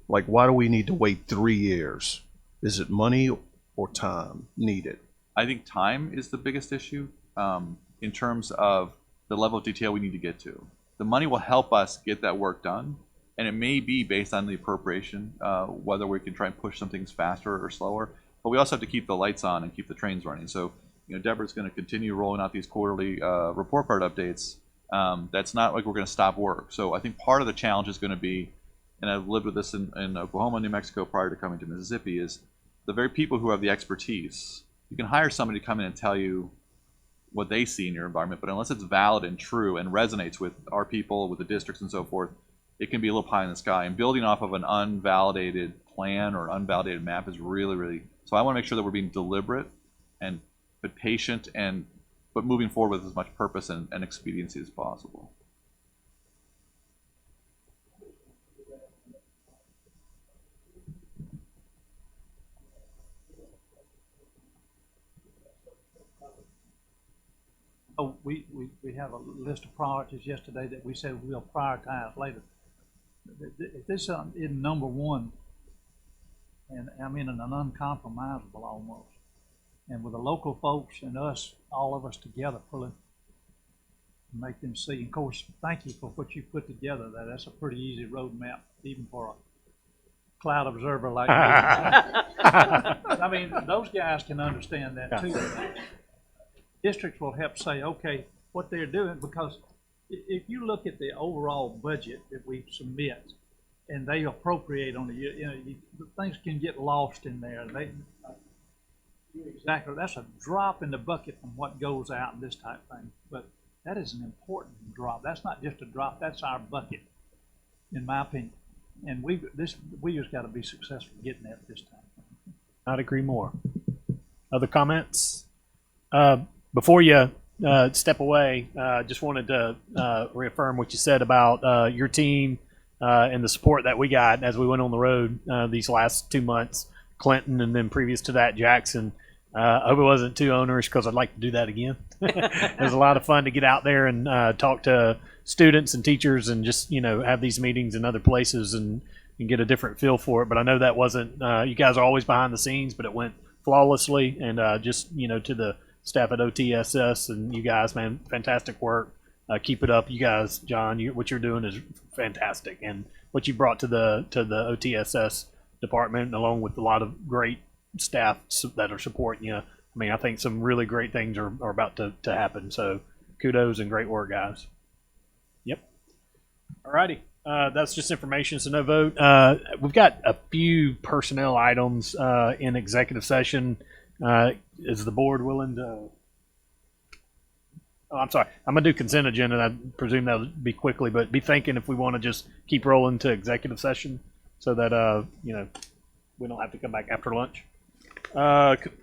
Like, why do we need to wait 3 years? Is it money or time needed? I think time is the biggest issue in terms of the level of detail we need to get to. The money will help us get that work done, and it may be based on the appropriation, whether we can try and push some things faster or slower. But we also have to keep the lights on and keep the trains running. So, Deborah's going to continue rolling out these quarterly report card updates. That's not like we're going to stop work. So I think part of the challenge is going to be, and I've lived with this in Oklahoma and New Mexico prior to coming to Mississippi, is the very people who have the expertise. You can hire somebody to come in and tell you what they see in your environment, but unless it's valid and true and resonates with our people, with the districts and so forth, it can be a little pie in the sky. And building off of an unvalidated plan or unvalidated map is really, really, so I want to make sure that we're being deliberate and but patient but moving forward with as much purpose and expediency as possible. Oh, we have a list of priorities yesterday that we said we'll prioritize later. If this is number one, and I mean an uncompromisable almost, and with the local folks and us, all of us together, pulling, make them see. Of course, thank you for what you put together. That's a pretty easy roadmap, even for a cloud observer like me. I mean, those guys can understand that too. Districts will help say, okay, what they're doing, because if you look at the overall budget that we submit and they appropriate on things can get lost in there. Exactly, that's a drop in the bucket from what goes out and this type of thing. But that is an important drop. That's not just a drop. That's our bucket, in my opinion. And we just got to be successful getting that this time. I'd agree more. Other comments? Before you step away, just wanted to reaffirm what you said about your team and the support that we got as we went on the road these last 2 months. Clinton, and then previous to that, Jackson. I hope it wasn't too onerous because I'd like to do that again. It was a lot of fun to get out there and talk to students and teachers and just, have these meetings in other places and get a different feel for it. But I know that wasn't, you guys are always behind the scenes, but it went flawlessly. And just, to the staff at OTSS and you guys, man, fantastic work. Keep it up. You guys, John, what you're doing is fantastic. And what you brought to the OTSS department, along with a lot of great staff that are supporting you. I mean, I think some really great things are about to happen. So kudos and great work, guys. Yep. All righty. That's just information, so no vote. We've got a few personnel items in executive session. Is the board willing to? Oh, I'm sorry. I'm going to do consent agenda, and I presume that'll be quickly, but be thinking if we want to just keep rolling to executive session so that, we don't have to come back after lunch.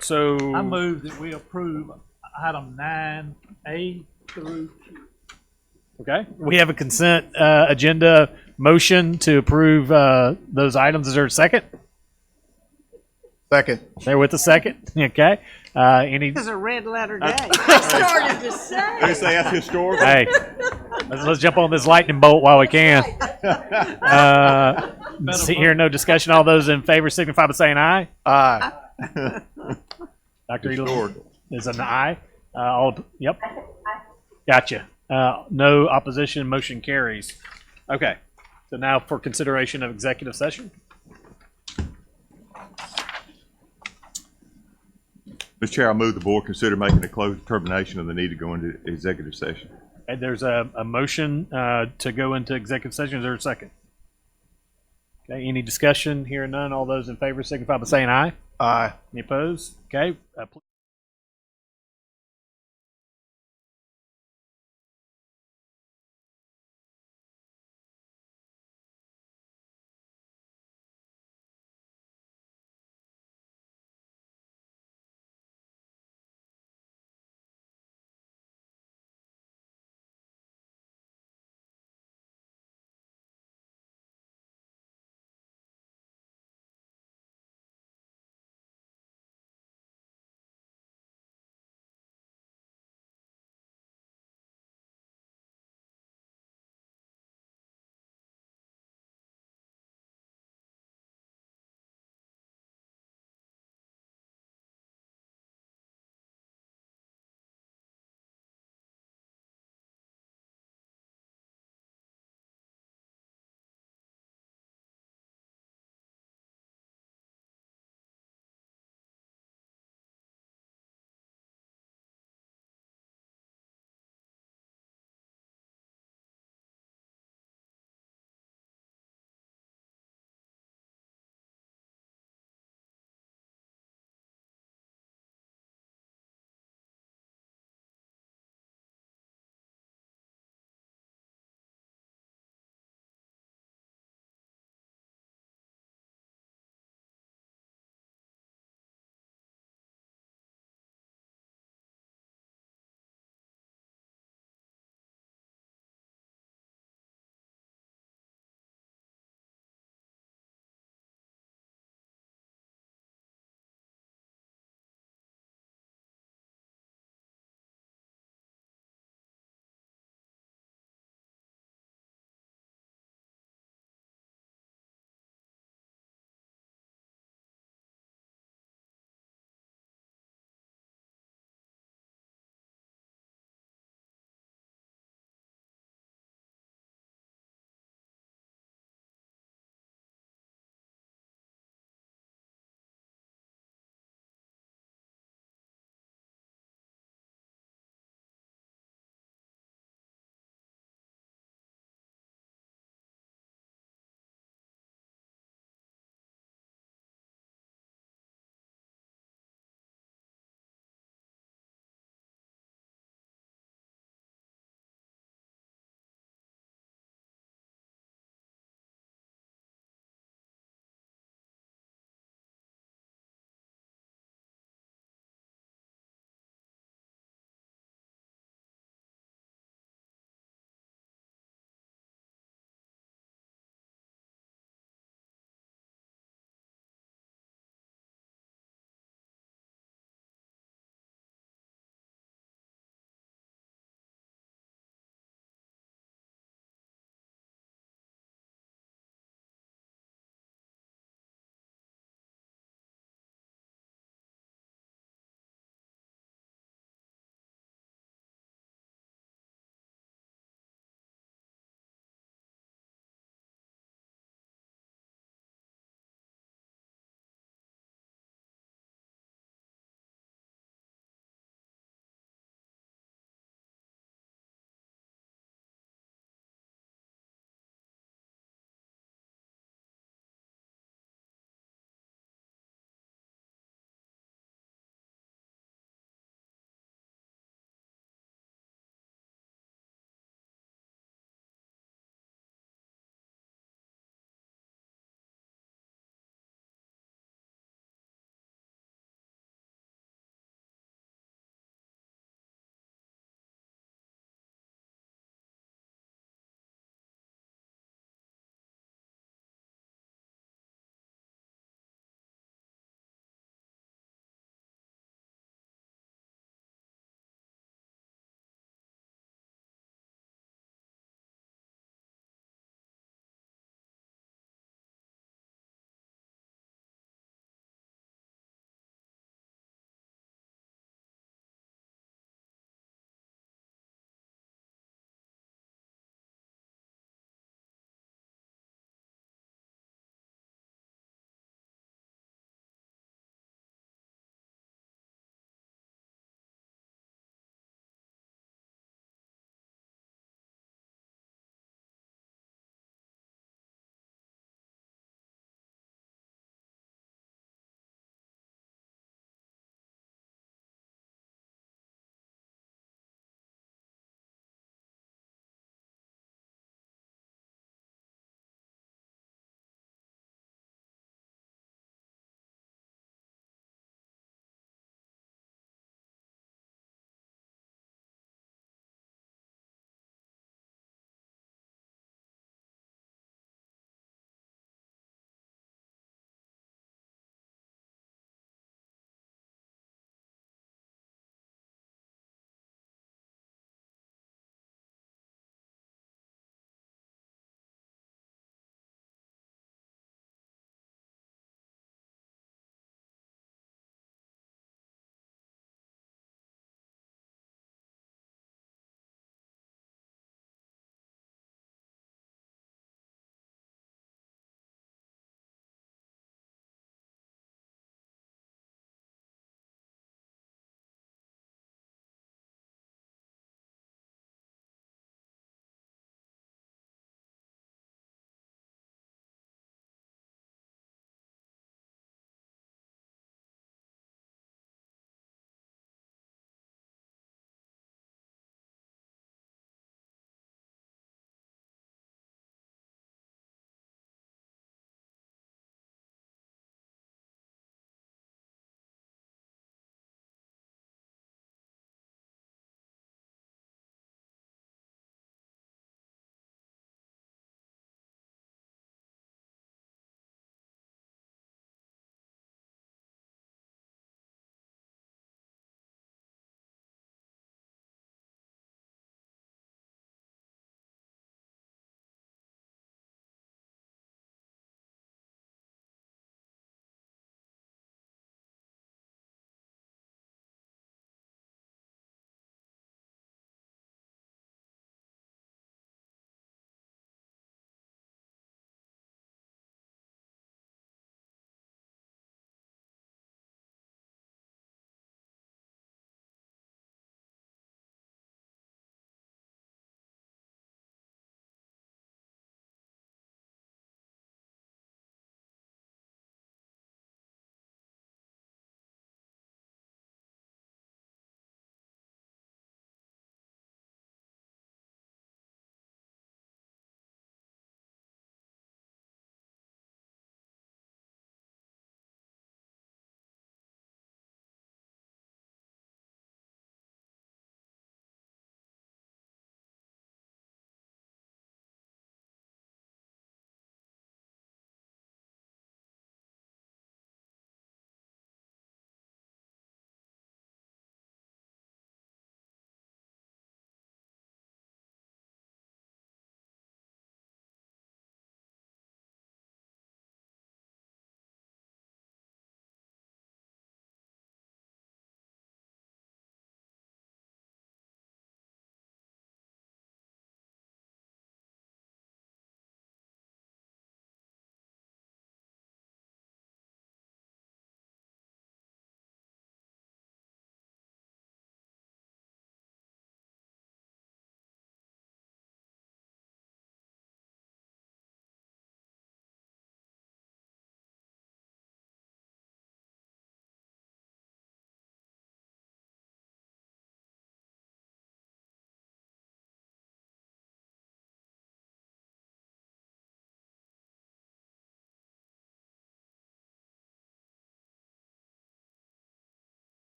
So I move that we approve item 9A through Q. Okay. We have a consent agenda motion to approve those items. Is there a second? Second. There with a second. Okay. Any? It's a red letter day. I started to say. They say that's historical. Hey, let's jump on this lightning bolt while we can. See here, no discussion. All those in favor signify by saying aye. Aye. Dr. Edel is an aye. Yep. Gotcha. No opposition. Motion carries. Okay. So now for consideration of executive session. Mr. Chair, I move the board consider making a closed determination of the need to go into executive session. Okay, there's a motion to go into executive session. Is there a second? Okay, any discussion? Here none. All those in favor signify by saying aye. Aye. Any opposed? Okay.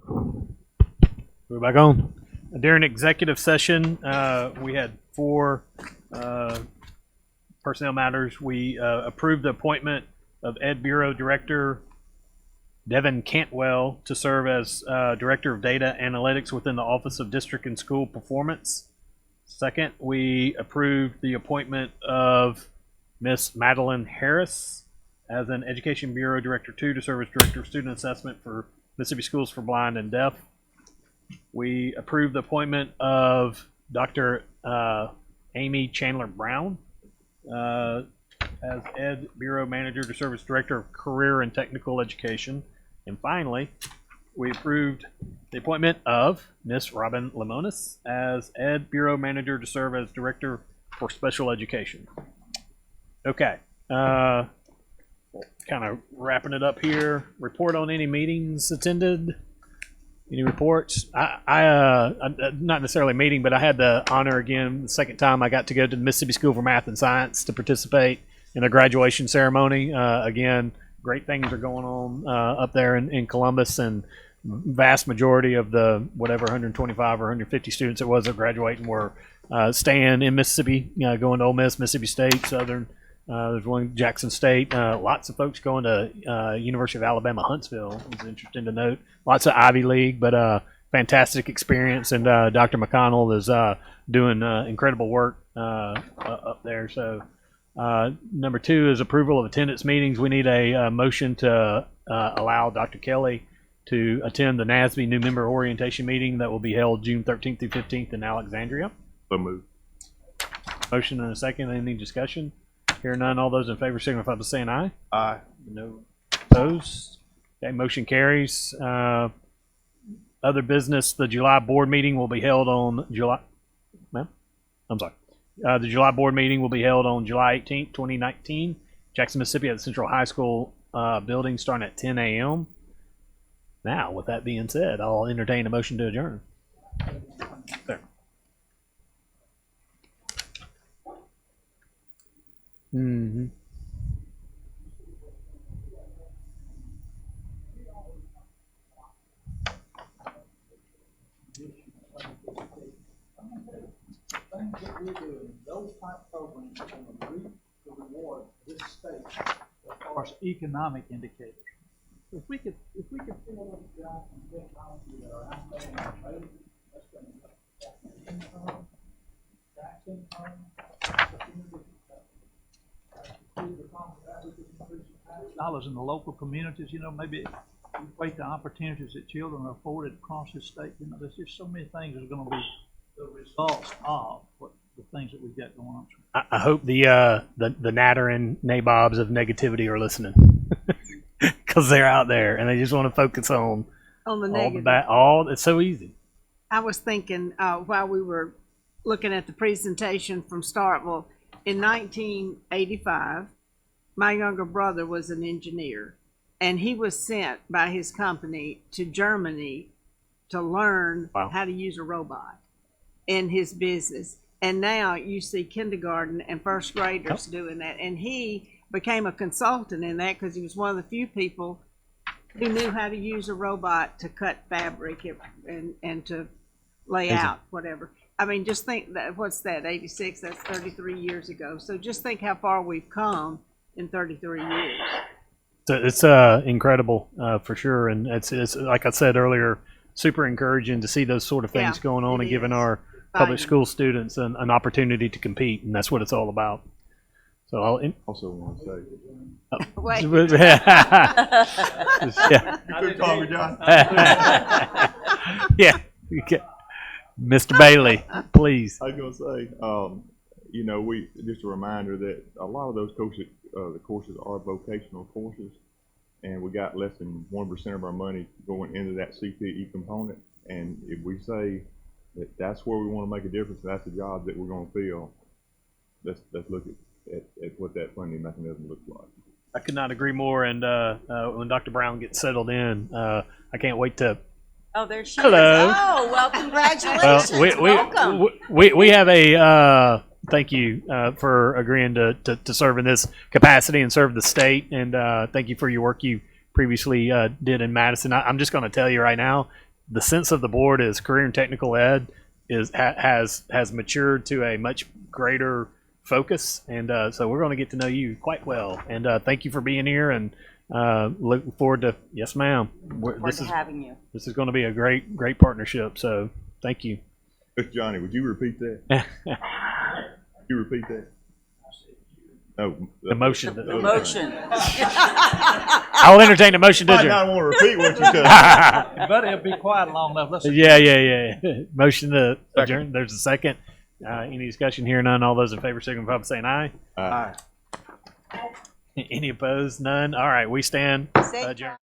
We're back on. During executive session, we had 4 personnel matters. We approved the appointment of Ed Bureau Director Devin Cantwell to serve as Director of Data Analytics within the Office of District and School Performance. Second, we approved the appointment of Miss Madeline Harris as an Education Bureau Director 2 to serve as Director of Student Assessment for Mississippi Schools for Blind and Deaf. We approved the appointment of Dr. Amy Chandler Brown as Ed Bureau Manager to serve as Director of Career and Technical Education. And finally, we approved the appointment of Miss Robin Lemonis as Ed Bureau Manager to serve as Director for Special Education. Okay. Kind of wrapping it up here. Report on any meetings attended. Any reports? I not necessarily a meeting, but I had the honor again, the second time I got to go to the Mississippi School for Math and Science to participate in a graduation ceremony. Again, great things are going on up there in Columbus, and vast majority of the whatever 125 or 150 students it was that graduating were staying in Mississippi, going to Ole Miss, Mississippi State, Southern. There's one Jackson State. Lots of folks going to University of Alabama, Huntsville. It's interesting to note. Lots of Ivy League, but fantastic experience. And Dr. McConnell is doing incredible work up there. So number 2 is approval of attendance meetings. We need a motion to allow Dr. Kelly to attend the NASB new member orientation meeting that will be held June 13th through 15th in Alexandria. So moved. Motion and a second. Any discussion? Hearing none, all those in favor signify by saying aye. Aye. No opposed. Okay, motion carries. Other business, the July board meeting will be held on July. Ma'am? I'm sorry. The July board meeting will be held on July 18th, 2019, Jackson, Mississippi, at the Central High School building, starting at 10 a.m. Now, with that being said, I'll entertain a motion to adjourn. There. Mm-hmm. Things that we're doing, those type programs are going to reap the reward of this state as far as economic indicators. If we could fill those jobs and technology that are out there in our state, that's going to help income, tax income, dollars in the local communities, maybe equate the opportunities that children are afforded across this state. There's just so many things that are going to be the results of the things that we've got going on. I hope the Natter and Nabobs of negativity are listening, because they're out there and they just want to focus on the negative. It's so easy. I was thinking while we were looking at the presentation from Starkville, in 1985, my younger brother was an engineer, and he was sent by his company to Germany to learn how to use a robot in his business. And now you see kindergarten and first graders doing that. And he became a consultant in that because he was one of the few people who knew how to use a robot to cut fabric and to lay out whatever. I mean, just think that, what's that, 86? That's 33 years ago. So just think how far we've come in 33 years. It's incredible for sure. And it's like I said earlier, super encouraging to see those sort of things going on and giving our public school students an opportunity to compete. And that's what it's all about. So I'll also want to say. Wait. Yeah. You could call me John. Yeah. Mr. Bailey, please. I was going to say, we just a reminder that a lot of those courses, the courses are vocational courses, and we got less than 1% of our money going into that CPE component. And if we say that that's where we want to make a difference, that's the job that we're going to fill, let's look at what that funding mechanism looks like. I could not agree more. And when Dr. Brown gets settled in, I can't wait to. Oh, there she Hello. is. Oh, well, congratulations. Welcome. We have a thank you for agreeing to serve in this capacity and serve the state. And thank you for your work you previously did in Madison. I'm just going to tell you right now, the sense of the board is career and technical ed has matured to a much greater focus, and so we're going to get to know you quite well. And thank you for being here, and look forward to yes, ma'am. Having you. This is going to be a great partnership. So thank you. Mr. Johnny, would you repeat that? You repeat that? No. The motion. The motion. I'll entertain a motion to I adjourn. might not want to repeat what you said. But it'll be quiet long enough. Let's Yeah. Motion to adjourn. There's a second. Any discussion here? None. All those in favor signify by saying aye. Aye. Any opposed? None. All right. We stand Safe adjourned.